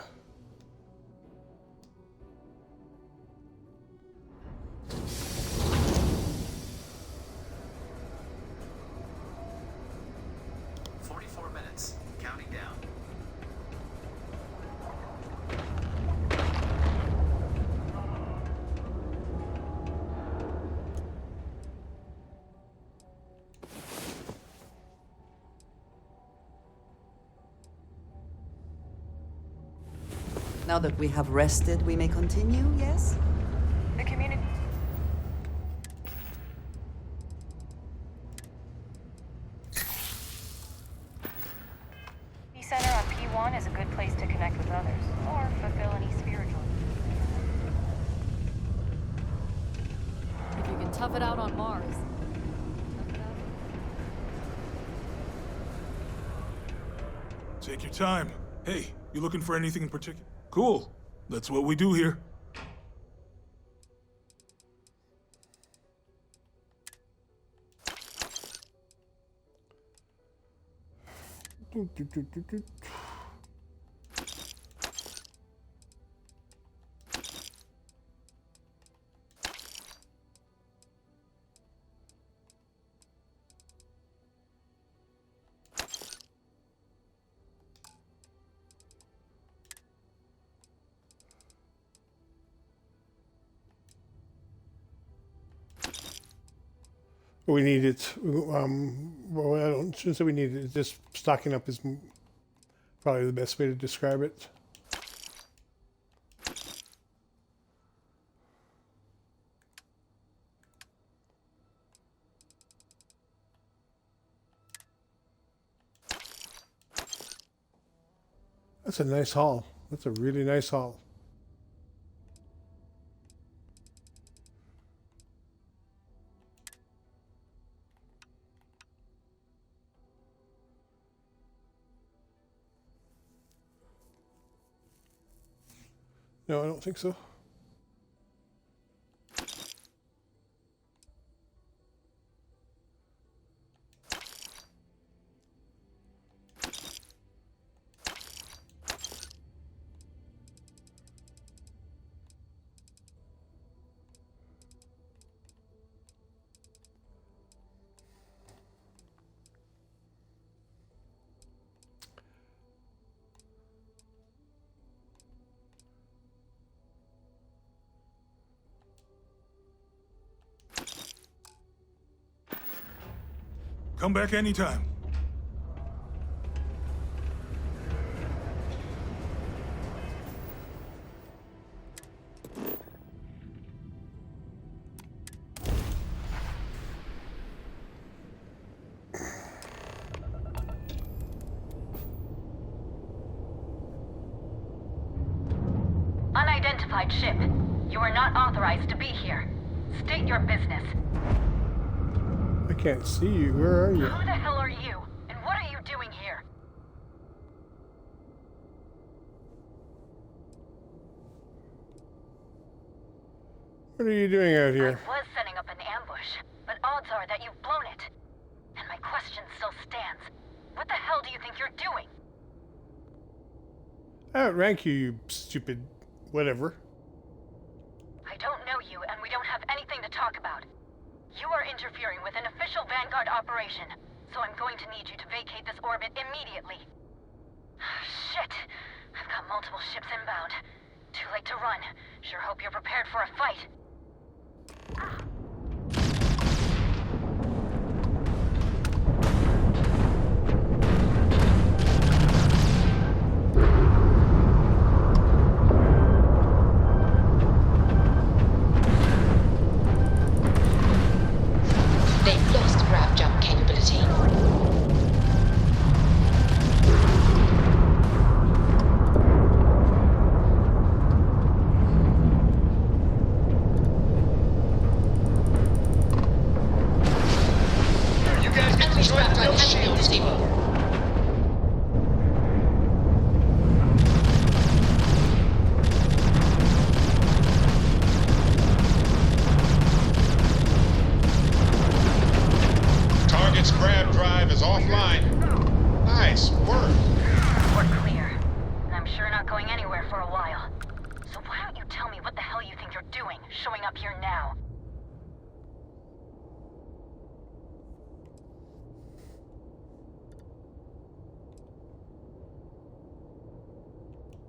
Now that we have rested, we may continue, yes? The community... Center on P1 is a good place to connect with others, or fulfill any spiritual... If you can tough it out on Mars. Take your time. Hey, You looking for anything in particular? Cool. That's what we do here. We need it. Well, I shouldn't say we need it. Just stocking up is probably the best way to describe it. That's a nice haul. That's a really nice haul. No, I don't think so. Come back anytime. Unidentified ship. You are not authorized to be here. State your business. I can't see you. Where are you? Who the hell are you? And what are you doing here? What are you doing out here? I was setting up an ambush, but odds are that you've blown it. And my question still stands. What the hell do you think you're doing? I outrank you, you stupid whatever. I don't know you, and we don't have anything to talk about. You are interfering with an official Vanguard operation, so I'm going to need you to vacate this orbit immediately. Shit! I've got multiple ships inbound. Too late to run. Sure hope you're prepared for a fight. They've lost grav jump capability. You guys get to join the shields. Target's grab drive is offline. Nice work. We're clear. And I'm sure not going anywhere for a while. So why don't you tell me what the hell you think you're doing, showing up here now?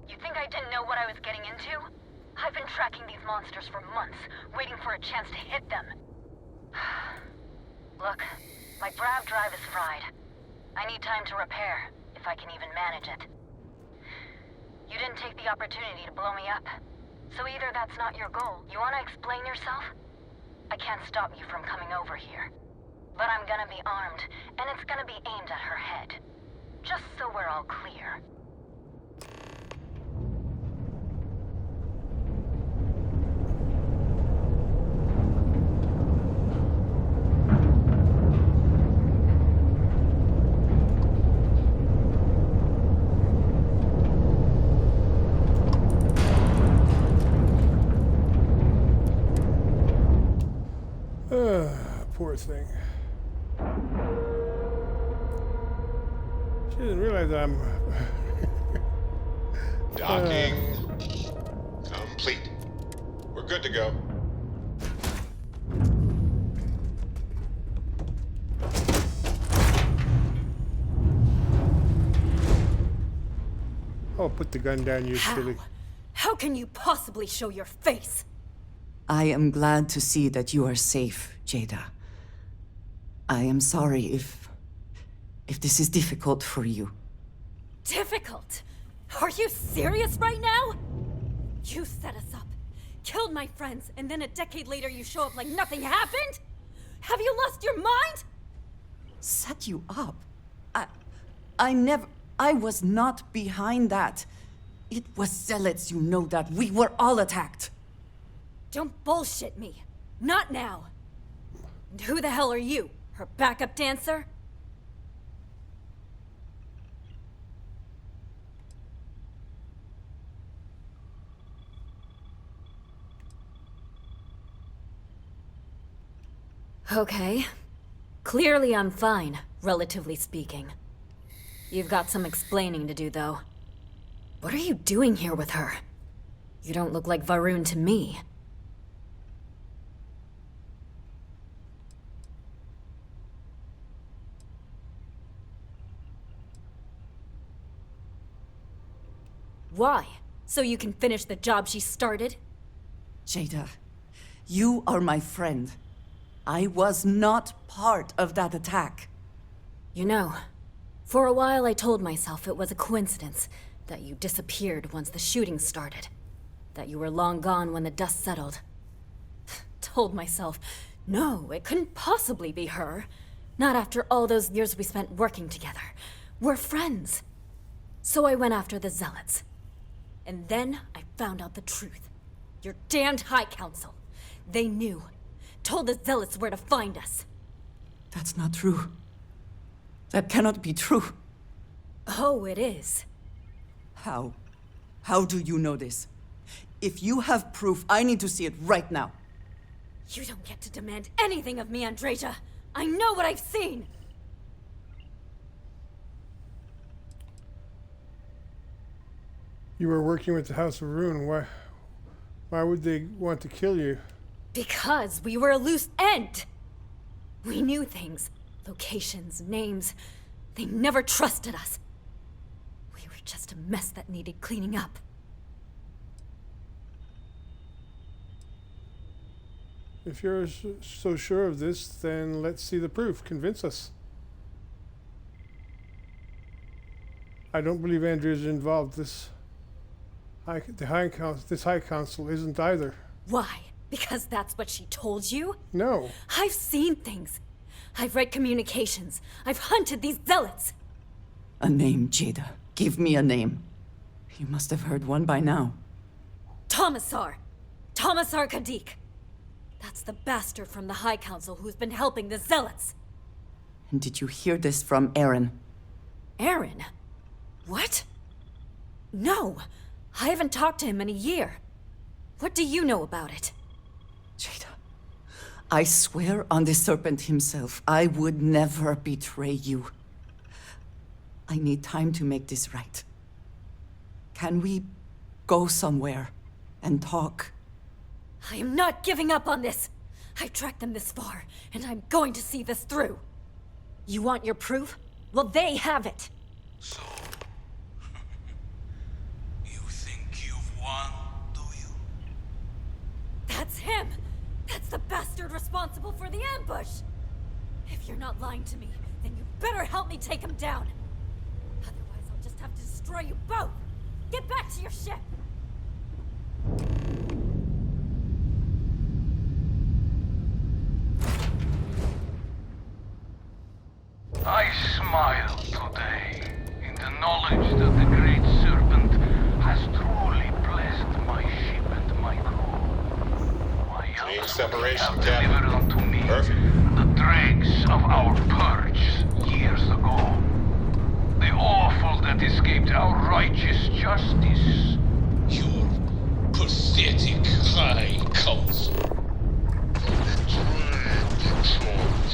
You think I didn't know what I was getting into? I've been tracking these monsters for months, waiting for a chance to hit them. Look, my grav drive is fried. I need time to repair, if I can even manage it. You didn't take the opportunity to blow me up. So either that's not your goal. You want to explain yourself? I can't stop you from coming over here. But I'm gonna be armed, and it's gonna be aimed at her head. Just so we're all clear. Poor thing. She didn't realize that I'm... Docking complete. We're good to go. Oh, put the gun down, you silly. How can you possibly show your face? I am glad to see that you are safe, Jada. I am sorry if this is difficult for you. Difficult? Are you serious right now? You set us up, killed my friends, and then a decade later you show up like nothing happened? Have you lost your mind? Set you up? I was not behind that. It was zealots, you know that. We were all attacked. Don't bullshit me. Not now. And who the hell are you? Her backup dancer? Okay. Clearly I'm fine, relatively speaking. You've got some explaining to do, though. What are you doing here with her? You don't look like Varun to me. Why? So you can finish the job she started? Jada, you are my friend. I was not part of that attack. You know, for a while I told myself it was a coincidence that you disappeared once the shooting started. That you were long gone when the dust settled. Told myself, no, it couldn't possibly be her. Not after all those years we spent working together. We're friends. So I went after the Zealots. And then I found out the truth. Your damned High Council. They knew. Told the Zealots where to find us. That's not true. That cannot be true. Oh, it is. How? How do you know this? If you have proof, I need to see it right now. You don't get to demand anything of me, Andreja. I know what I've seen. You were working with the House of Ruin. Why would they want to kill you? Because we were a loose end. We knew things. Locations, names. They never trusted us. We were just a mess that needed cleaning up. If you're so sure of this, then let's see the proof. Convince us. I don't believe Andrea's involved. This High Council isn't either. Why? Because that's what she told you? No. I've seen things. I've read communications. I've hunted these zealots. A name, Jada. Give me a name. You must have heard one by now. Tomasar. Tomasar Kadik. That's the bastard from the High Council who's been helping the zealots. And did you hear this from Aaron? Aaron? What? No. I haven't talked to him in a year. What do you know about it? Jada, I swear on the serpent himself, I would never betray you. I need time to make this right. Can we go somewhere and talk? I am not giving up on this. I've tracked them this far, and I'm going to see this through. You want your proof? Well, they have it. So, you think you've won, do you? That's him! That's the bastard responsible for the ambush! If you're not lying to me, then you better help me take him down. Otherwise, I'll just have to destroy you both! Get back to your ship! I smile today in the knowledge that the Great Serpent has truly blessed my ship and my crew. My young separation, have Captain. delivered unto me Perfect. the dregs of our purge years ago. The awful that escaped our righteous justice. Your pathetic High Council. Betrayed the choice.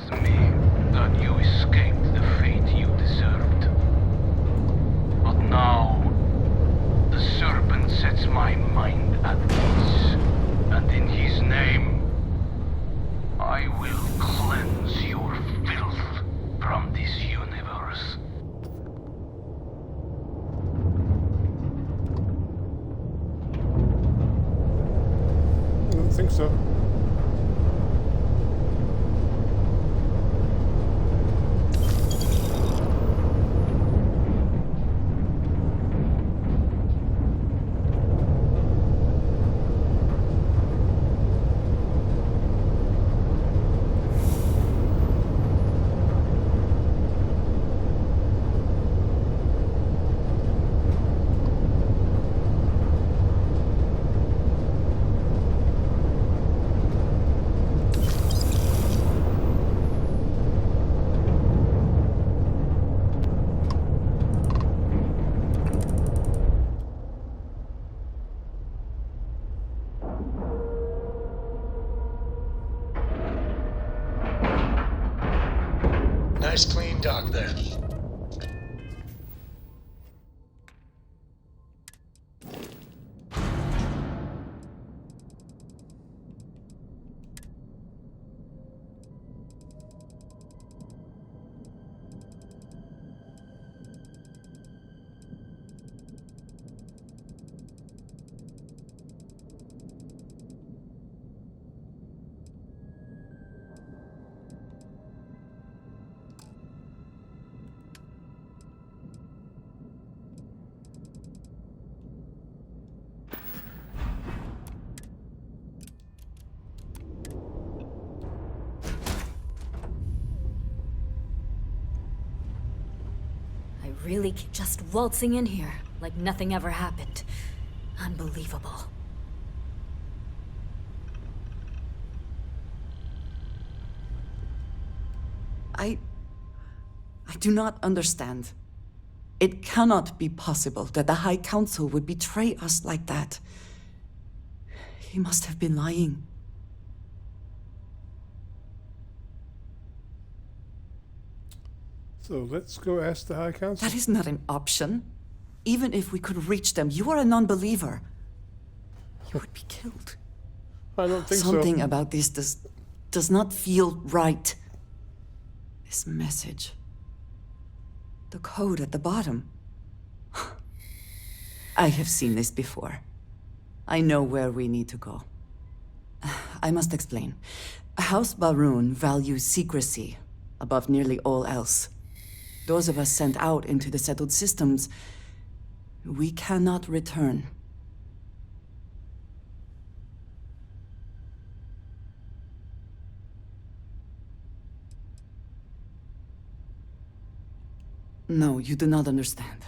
saddens me that you escaped the fate you deserved. But now, the serpent sets my mind at peace, and in his name, I will cleanse your filth from this universe. I don't think so. Nice clean dock there. Really just waltzing in here like nothing ever happened. Unbelievable. I do not understand. It cannot be possible that the High Council would betray us like that. He must have been lying. So let's go ask the High Council. That is not an option. Even if we could reach them, you are a non-believer. You would be killed. I don't think Something so. about this does not feel right. This message. The code at the bottom. I have seen this before. I know where we need to go. I must explain. House Baroon values secrecy above nearly all else. Those of us sent out into the settled systems, we cannot return. No, you do not understand.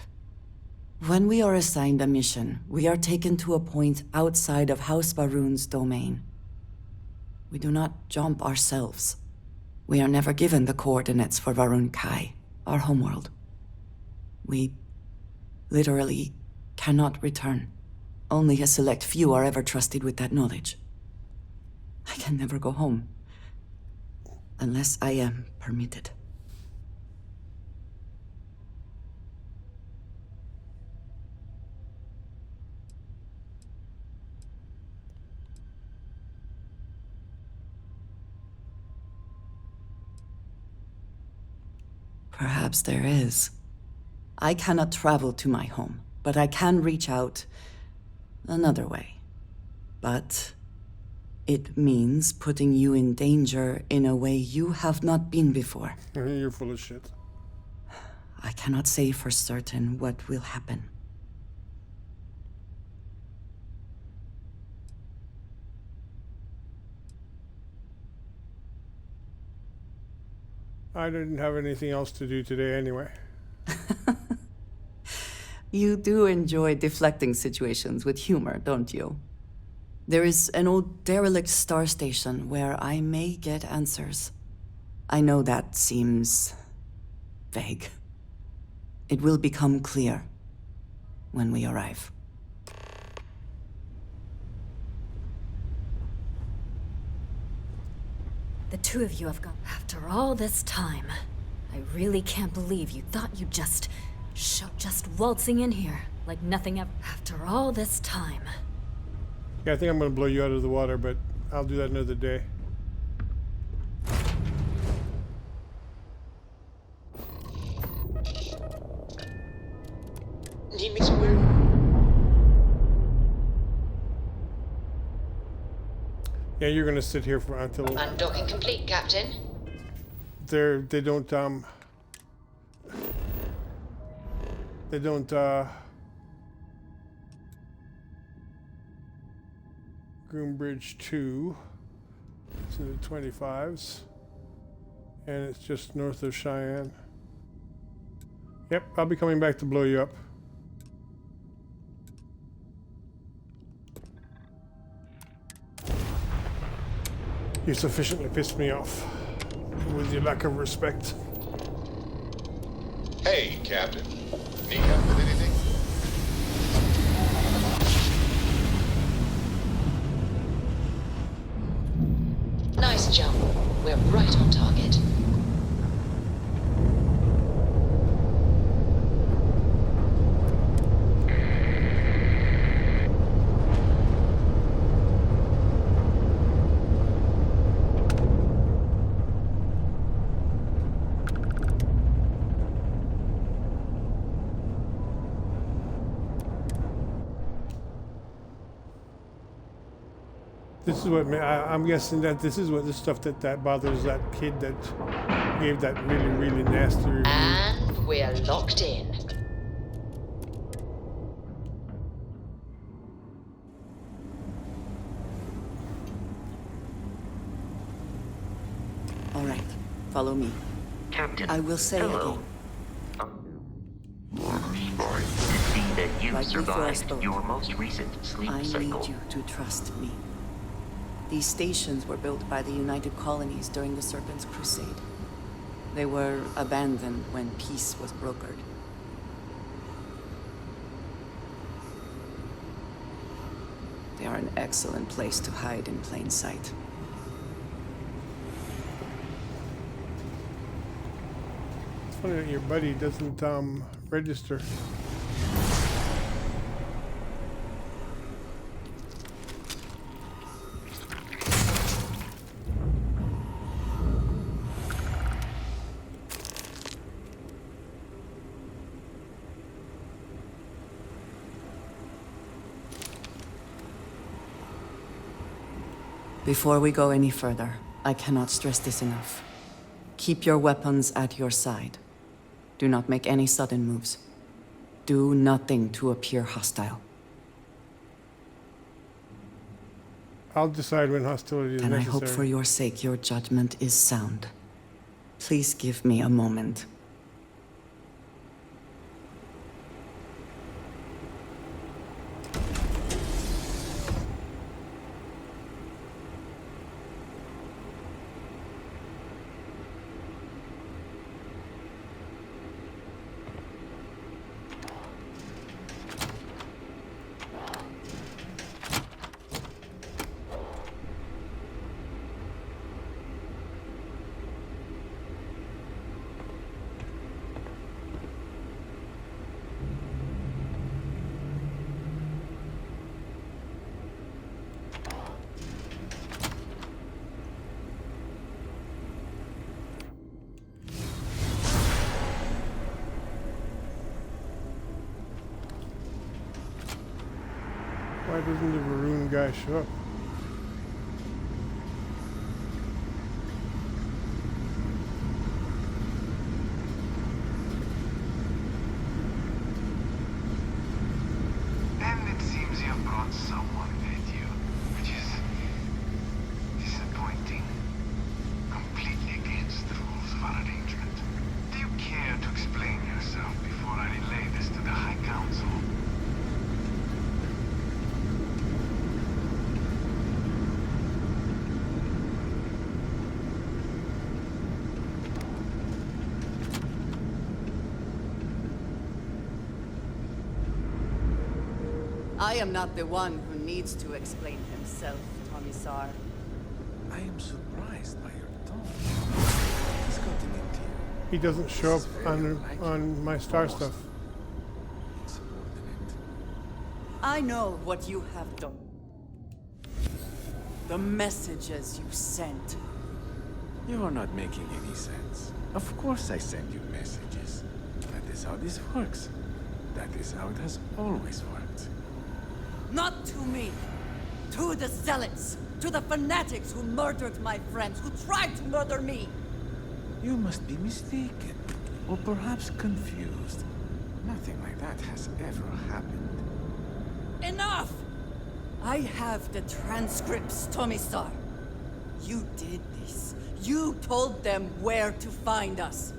When we are assigned a mission, we are taken to a point outside of House Baroon's domain. We do not jump ourselves. We are never given the coordinates for Varun Kai, our homeworld. We literally cannot return. Only a select few are ever trusted with that knowledge. I can never go home. Unless I am permitted. Perhaps there is. I cannot travel to my home, but I can reach out another way. But it means putting you in danger in a way you have not been before. You're full of shit. I cannot say for certain what will happen. I didn't have anything else to do today anyway. You do enjoy deflecting situations with humor, don't you? There is an old derelict star station where I may get answers. I know that seems vague. It will become clear when we arrive. The two of you have gone. After all this time, I really can't believe you thought you'd just waltzing in here like nothing ever. After all this time. Yeah, I think I'm gonna blow you out of the water, but I'll do that another day. Need me somewhere? Yeah, you're gonna sit here for until Undocking complete, Captain. they don't Groombridge 2. It's in the 25s. And it's just north of Cheyenne. Yep, I'll be coming back to blow you up. You sufficiently pissed me off with your lack of respect. Hey, Captain. Need help with anything? Nice jump. We're right on target. This is what I'm guessing that this is what the stuff that bothers that kid that gave that really nasty review. And we're locked in. All right, follow me. Captain. I will say hello. again. To see that you Like before I survived spoke, your most recent sleep I cycle. need you to trust me. These stations were built by the United Colonies during the Serpent's Crusade. They were abandoned when peace was brokered. They are an excellent place to hide in plain sight. It's funny that your buddy doesn't register. Before we go any further, I cannot stress this enough. Keep your weapons at your side. Do not make any sudden moves. Do nothing to appear hostile. I'll decide when hostility is And necessary. I hope for your sake your judgment is sound. Please give me a moment. Why doesn't the Varun guy show up? And it seems you brought someone with you, which is disappointing. Completely against the rules of our arrangement. Do you care to explain yourself before I relay this to the High Council? I am not the one who needs to explain himself, Commissar. I am surprised by your He doesn't show up on my star stuff. I know what you have done. The messages you sent. You are not making any sense. Of course I send you messages. That is how this works. That is how it has always worked. Not to me. To the zealots. To the fanatics who murdered my friends, who tried to murder me. You must be mistaken. Or perhaps confused. Nothing like that has ever happened. Enough! I have the transcripts, Tomisar. You did this. You told them where to find us.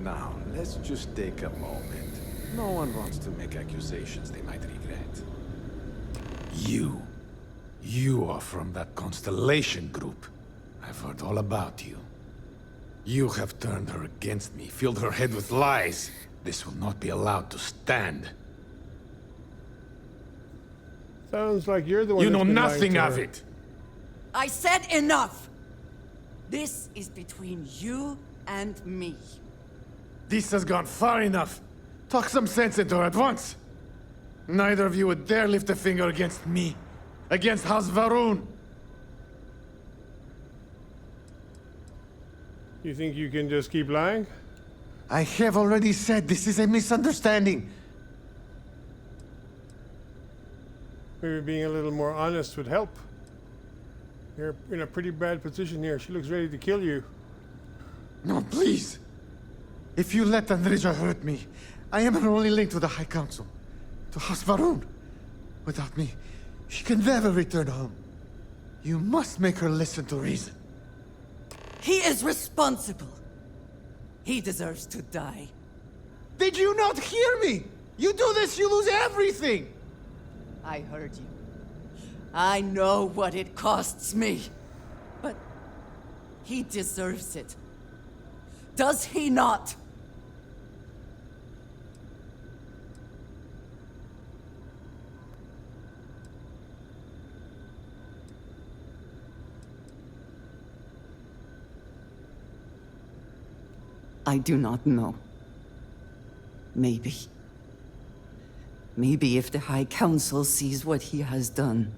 Now, let's just take a moment. No one wants to make accusations they might regret. You are from that Constellation group. I've heard all about you. You have turned her against me, filled her head with lies. This will not be allowed to stand. Sounds like you're the one. You know that's been lying nothing to of her. it. I said enough! This is between you and me. This has gone far enough. Talk some sense into her at once. Neither of you would dare lift a finger against me. Against House Varun. You think you can just keep lying? I have already said this is a misunderstanding. Maybe being a little more honest would help. You're in a pretty bad position here. She looks ready to kill you. No, please. If you let Andreja hurt me, I am her only link to the High Council. To House Varun. Without me, she can never return home. You must make her listen to reason. He is responsible. He deserves to die. Did you not hear me? You do this, you lose everything! I heard you. I know what it costs me. But he deserves it. Does he not? I do not know. Maybe. Maybe if the High Council sees what he has done.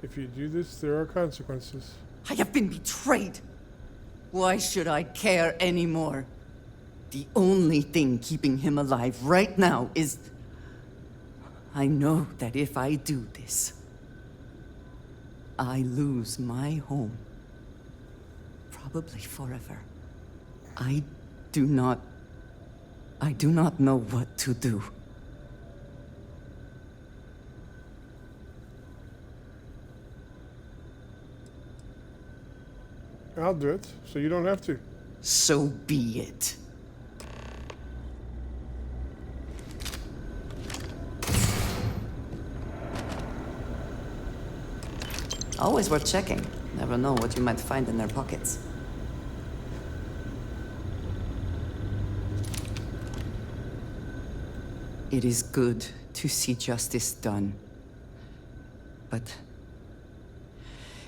If you do this, there are consequences. I have been betrayed. Why should I care anymore? The only thing keeping him alive right now is... I know that if I do this, I lose my home. Probably forever. I do not know what to do. I'll do it, so you don't have to. So be it. Always worth checking. Never know what you might find in their pockets. It is good to see justice done. But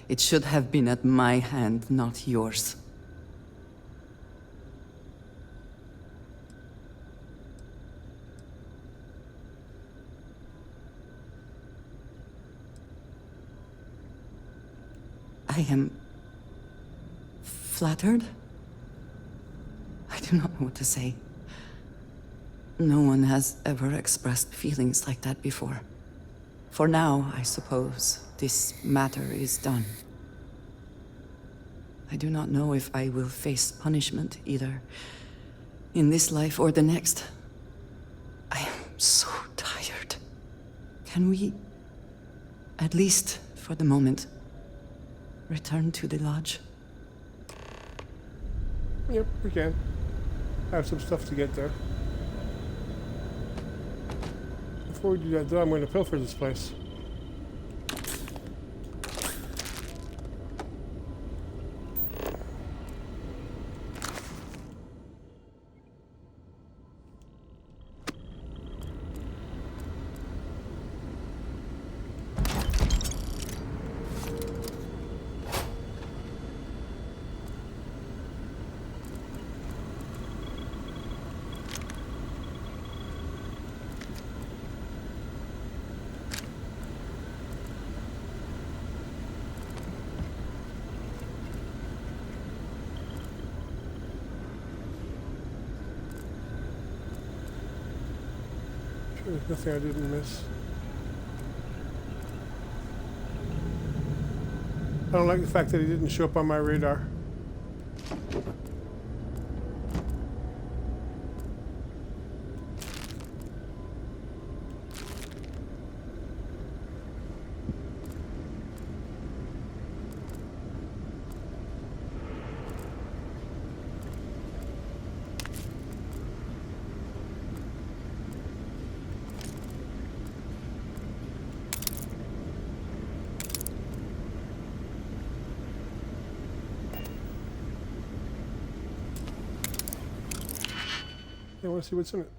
it should have been at my hand, not yours. I am flattered. I do not know what to say. No one has ever expressed feelings like that before. For now, I suppose, this matter is done. I do not know if I will face punishment, either in this life or the next. I am so tired. Can we, at least for the moment, return to the lodge? Yep, we can. I have some stuff to get there. Before we do that, though, I'm going to pilfer this place. There's nothing I didn't miss. I don't like the fact that he didn't show up on my radar. I want to see what's in it.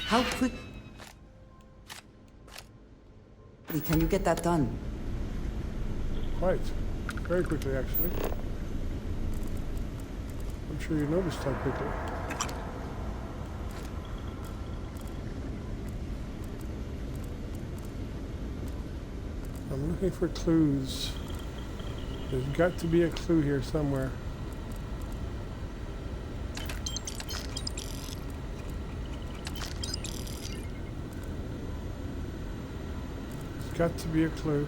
How quick can you get that done? Quite. Very quickly, actually. I'm sure you noticed how quickly. I'm looking for clues. There's got to be a clue here somewhere. There's got to be a clue.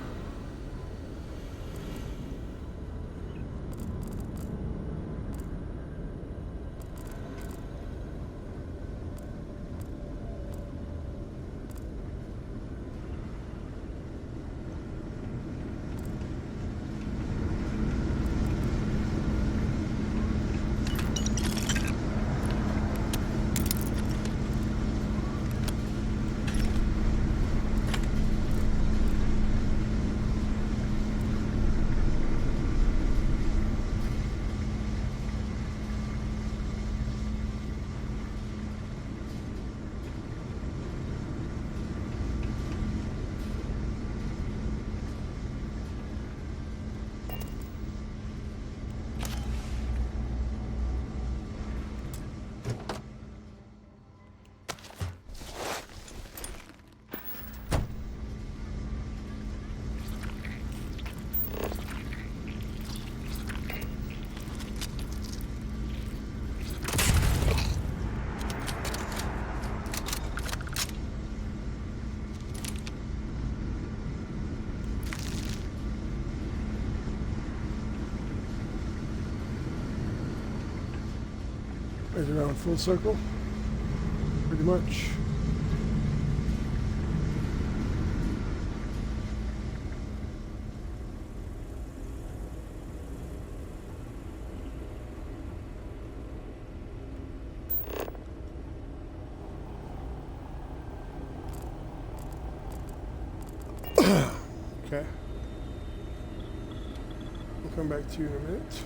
Right around full circle, pretty much. Okay. We'll come back to you in a minute.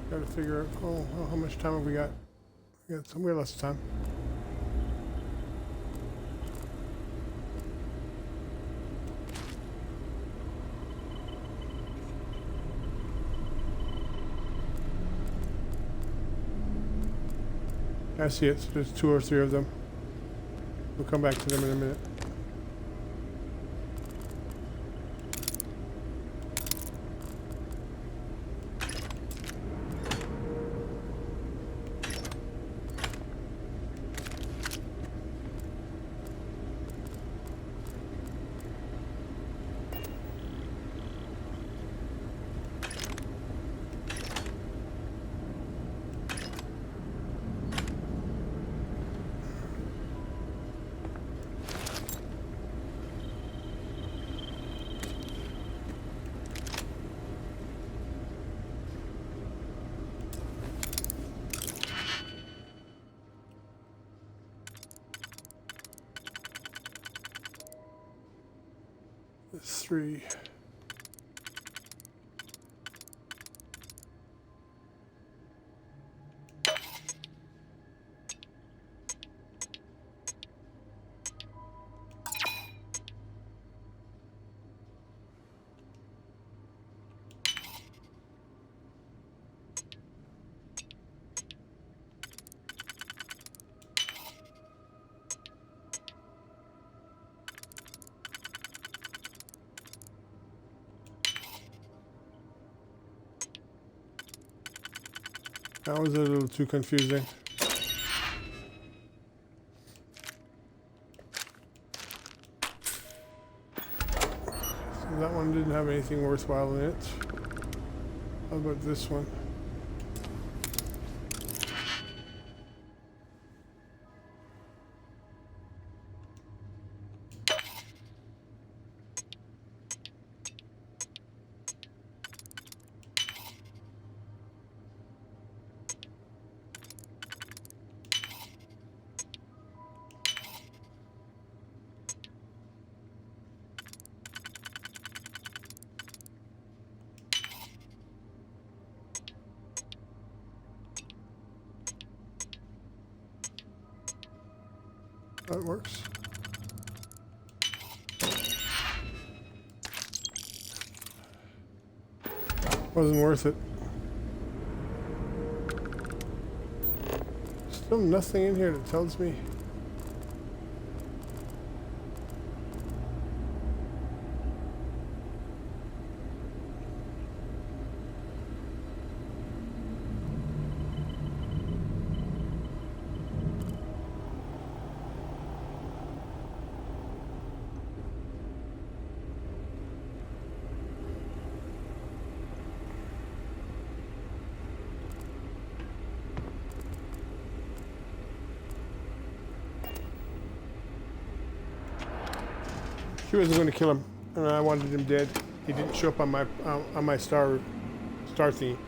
Got to figure out, how much time have we got? We got somewhere less time. I see it. So there's 2 or 3 of them. We'll come back to them in a minute. There's 3. That was a little too confusing. So that one didn't have anything worthwhile in it. How about this one? That works. Wasn't worth it. Still nothing in here that tells me. She wasn't going to kill him, and I wanted him dead. He didn't show up on my star thingy.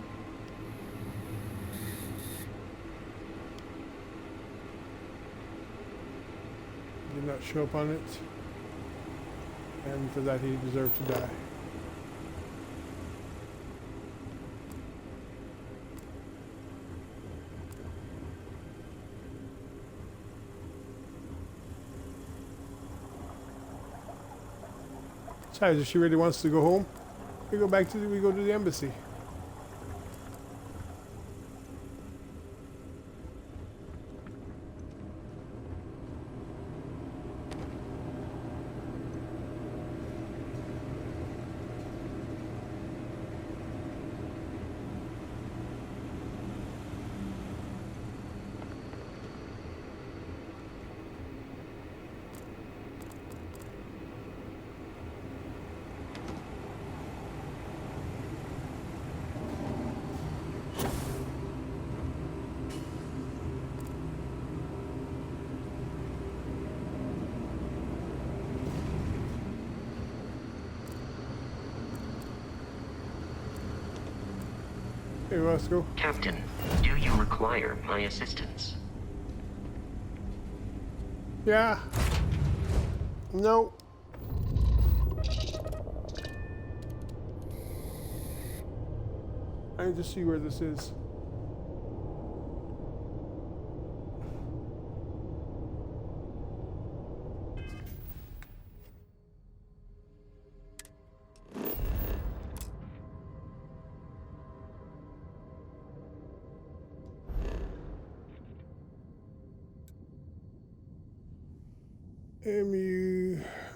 Did not show up on it, and for that he deserved to die. Besides, if she really wants to go home, we go to the embassy. Hey, Roscoe. Captain, do you require my assistance? Yeah. No. I need to see where this is.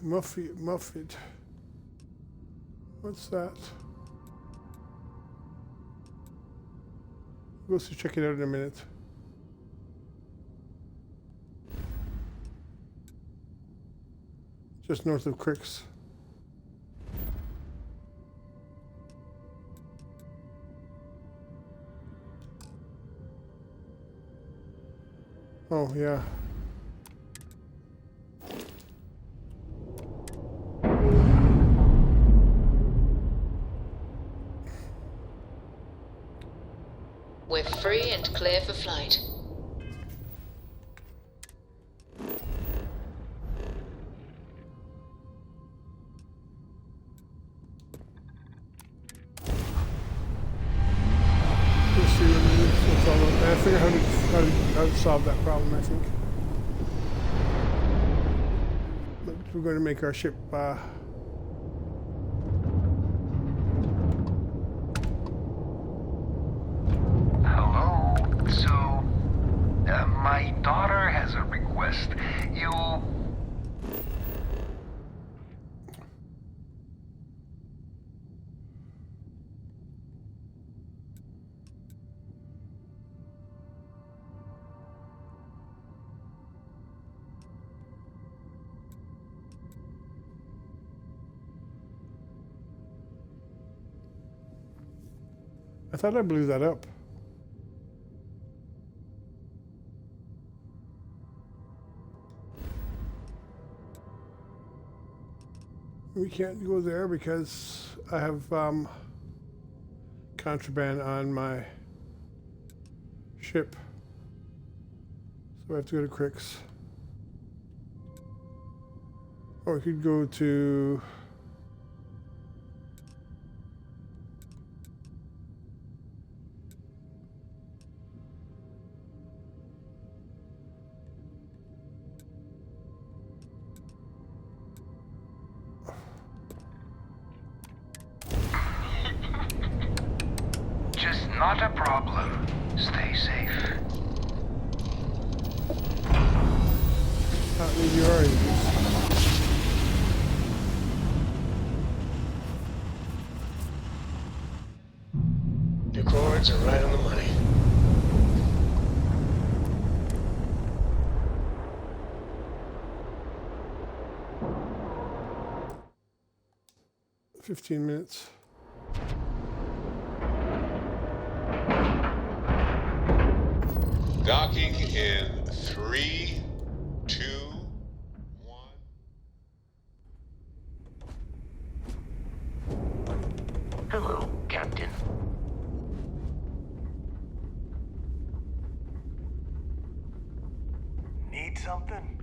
Muffet. What's that? We'll go check it out in a minute. Just north of Cricks. Oh, yeah. We're free and clear for flight. We'll see what it is. What's all about. I figure how to solve that problem, I think. But we're going to make our ship My daughter has a request. I thought I blew that up. We can't go there because I have contraband on my ship. So I have to go to Crick's. Or we could go to... Just not a problem. Stay safe. Not need your oranges. Your chords are right on the money. $15 minutes. Docking in 3, 2, 1. Hello, Captain. Need something?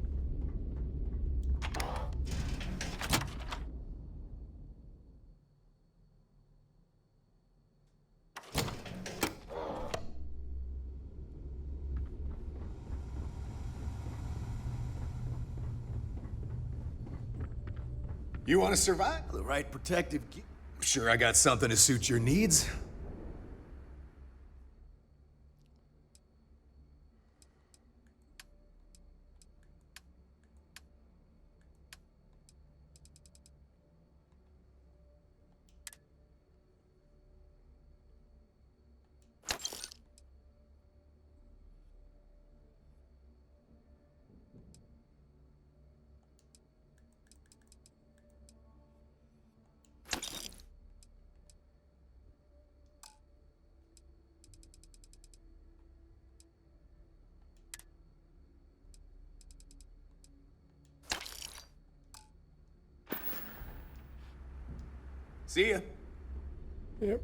You want to survive? The right protective gear. Sure, I got something to suit your needs. See ya. Yep.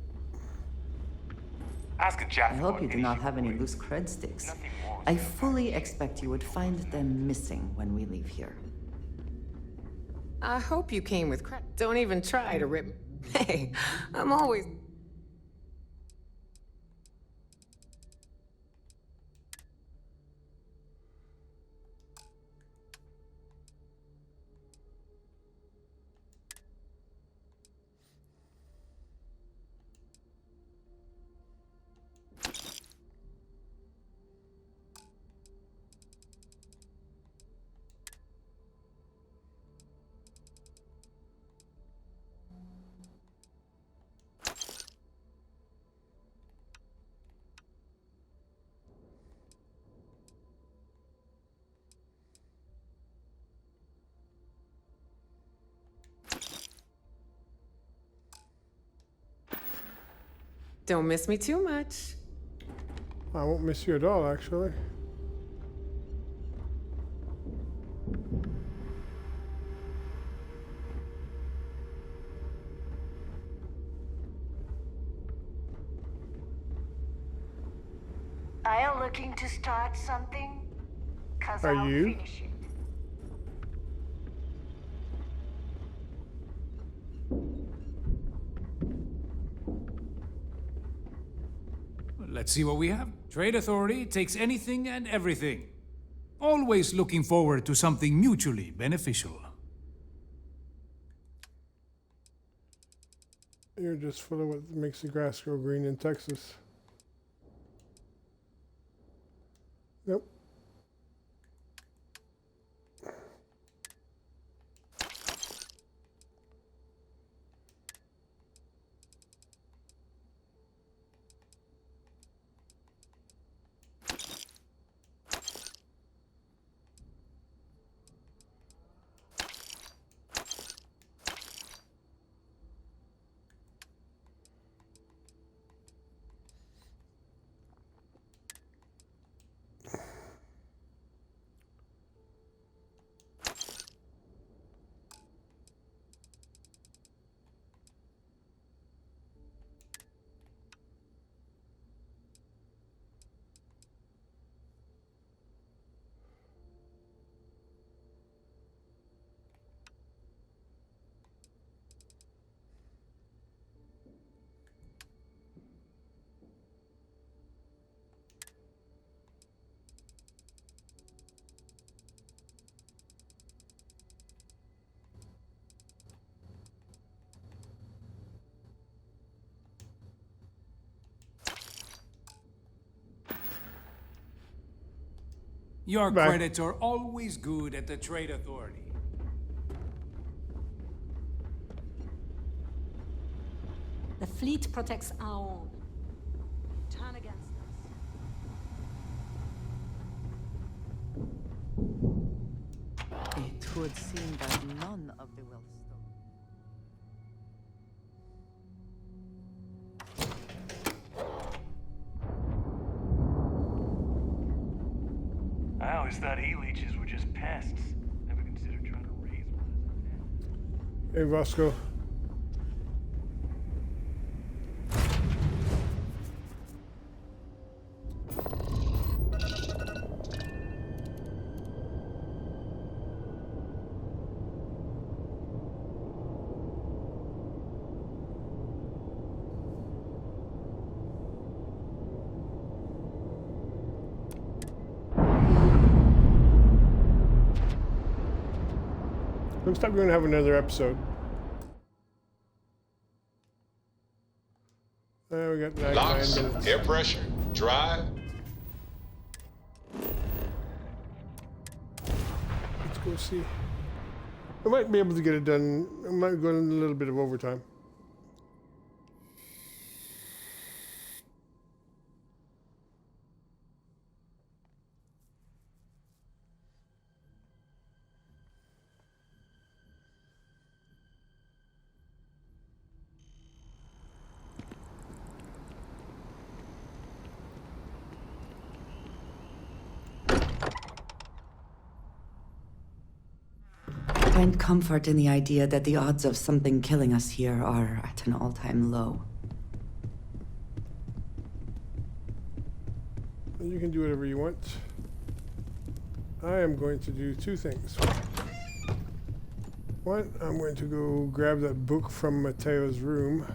Ask a Jack. I hope you do not have any loose cred sticks. I fully expect you would find them missing when we leave here. I hope you came with credit. Don't even try to rip. Hey, I'm always. Don't miss me too much. I won't miss you at all, actually. Are you looking to start something? 'Cause Are I'll you? finish it. Let's see what we have. Trade Authority takes anything and everything. Always looking forward to something mutually beneficial. You're just full of what makes the grass grow green in Texas. Nope. Your Bye. credits are always good at the Trade Authority. The fleet protects our own. Turn against us. It would seem that none of the wealth stolen. I always thought E-leeches were just pests. Never considered trying to raise one. Hey, Vasco. Looks like we're gonna have another episode. We got 9 Locks, minutes. air pressure, drive. Let's go see. I might be able to get it done. I might go in a little bit of overtime. I find comfort in the idea that the odds of something killing us here are at an all-time low. You can do whatever you want. I am going to do 2 things. One, I'm going to go grab that book from Mateo's room.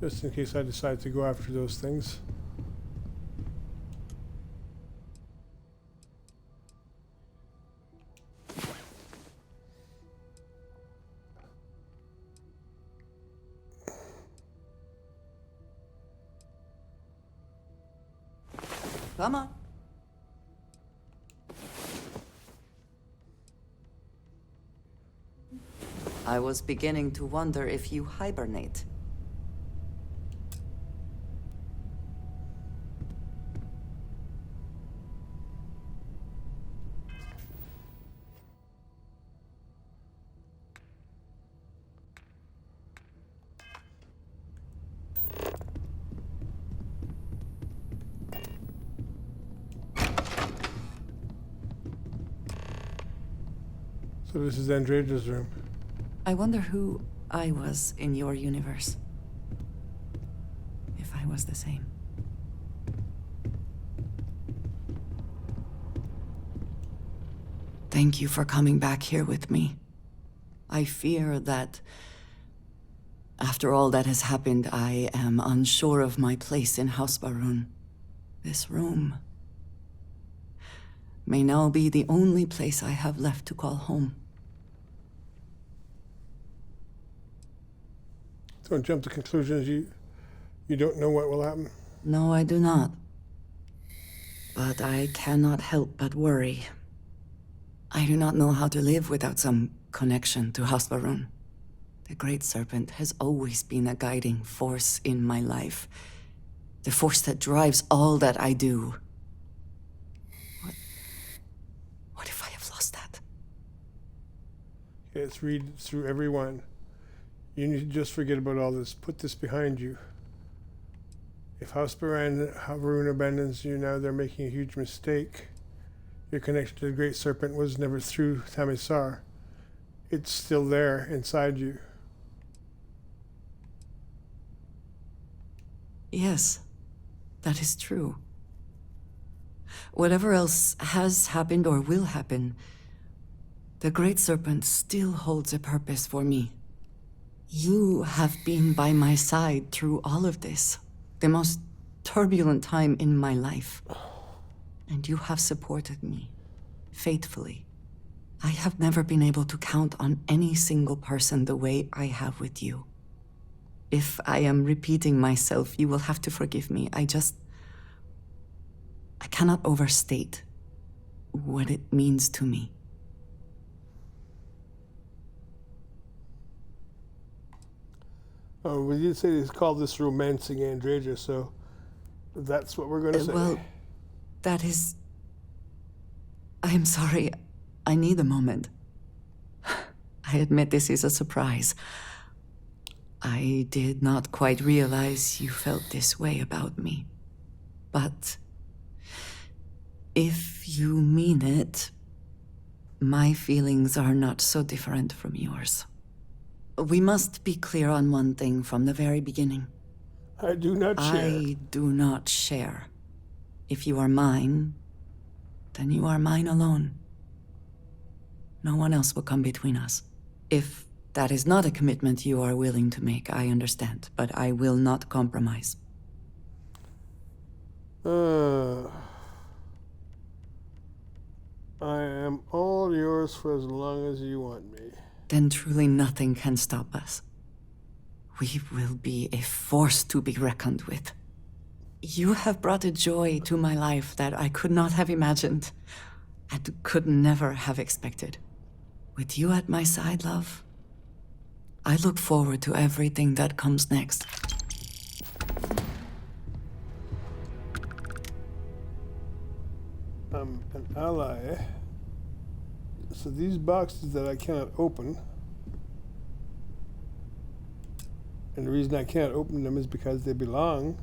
Just in case I decide to go after those things. Come on. I was beginning to wonder if you hibernate. So this is Andreja's room. I wonder who I was in your universe. If I was the same. Thank you for coming back here with me. I fear that after all that has happened, I am unsure of my place in House Baroon. This room may now be the only place I have left to call home. Don't jump to conclusions. You don't know what will happen. No, I do not. But I cannot help but worry. I do not know how to live without some connection to House Baroon. The Great Serpent has always been a guiding force in my life. The force that drives all that I do. What if I have lost that? Let's read through every one. You need to just forget about all this. Put this behind you. If House Baroon abandons you now, they're making a huge mistake. Your connection to the Great Serpent was never through Tamisar. It's still there, inside you. Yes, that is true. Whatever else has happened or will happen, the Great Serpent still holds a purpose for me. You have been by my side through all of this, the most turbulent time in my life. And you have supported me, faithfully, I have never been able to count on any single person the way I have with you. If I am repeating myself, you will have to forgive me. I cannot overstate what it means to me. Oh, we did say they called this romancing Andreja, so that's what we're going to say. Well, that is... I am sorry. I need a moment. I admit this is a surprise. I did not quite realize you felt this way about me. But if you mean it, my feelings are not so different from yours. We must be clear on one thing from the very beginning. I do not share. I do not share. If you are mine, then you are mine alone. No one else will come between us. If that is not a commitment you are willing to make, I understand, but I will not compromise. I am all yours for as long as you want me. Then truly nothing can stop us. We will be a force to be reckoned with. You have brought a joy to my life that I could not have imagined and could never have expected. With you at my side, love, I look forward to everything that comes next. I'm an ally. So these boxes that I cannot open, and the reason I can't open them is because they belong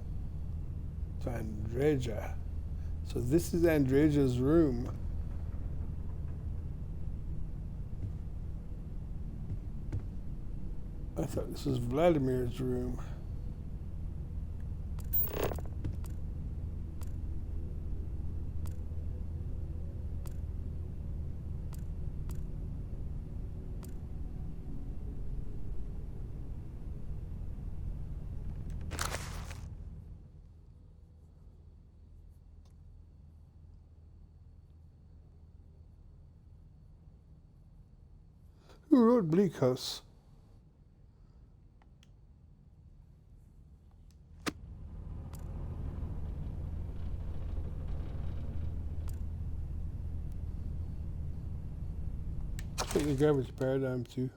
to Andreja. So this is Andreja's room. I thought this was Vladimir's room. Who wrote Bleak House? I think the gravity paradigm too.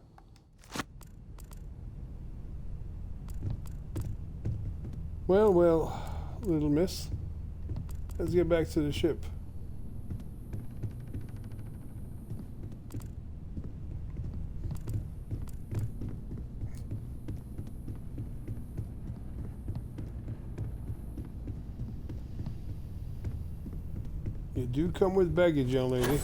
Well, little miss. Let's get back to the ship. You do come with baggage, young lady.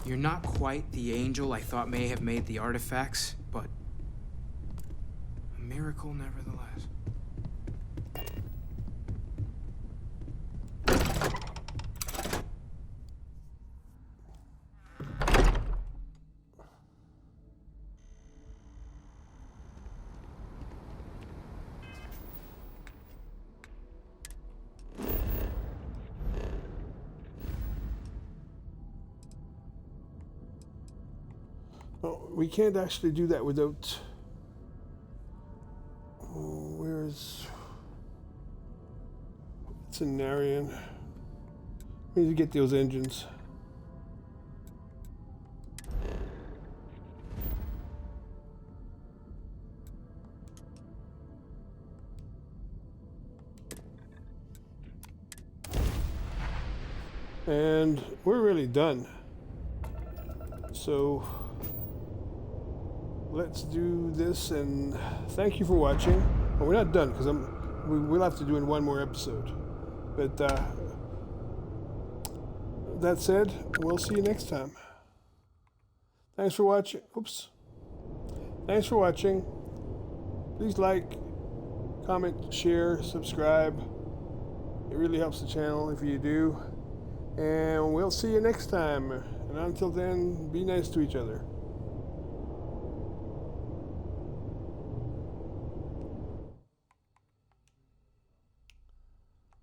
You're not quite the angel I thought may have made the artifacts, but a miracle nevertheless. Oh, we can't actually do that without... where's... It's in Narian. We need to get those engines. And we're really done. So... let's do this, and thank you for watching. Well, we're not done because we'll have to do in one more episode. But that said, we'll see you next time. Thanks for watching. Oops. Thanks for watching. Please like, comment, share, subscribe. It really helps the channel if you do. And we'll see you next time. And until then, be nice to each other.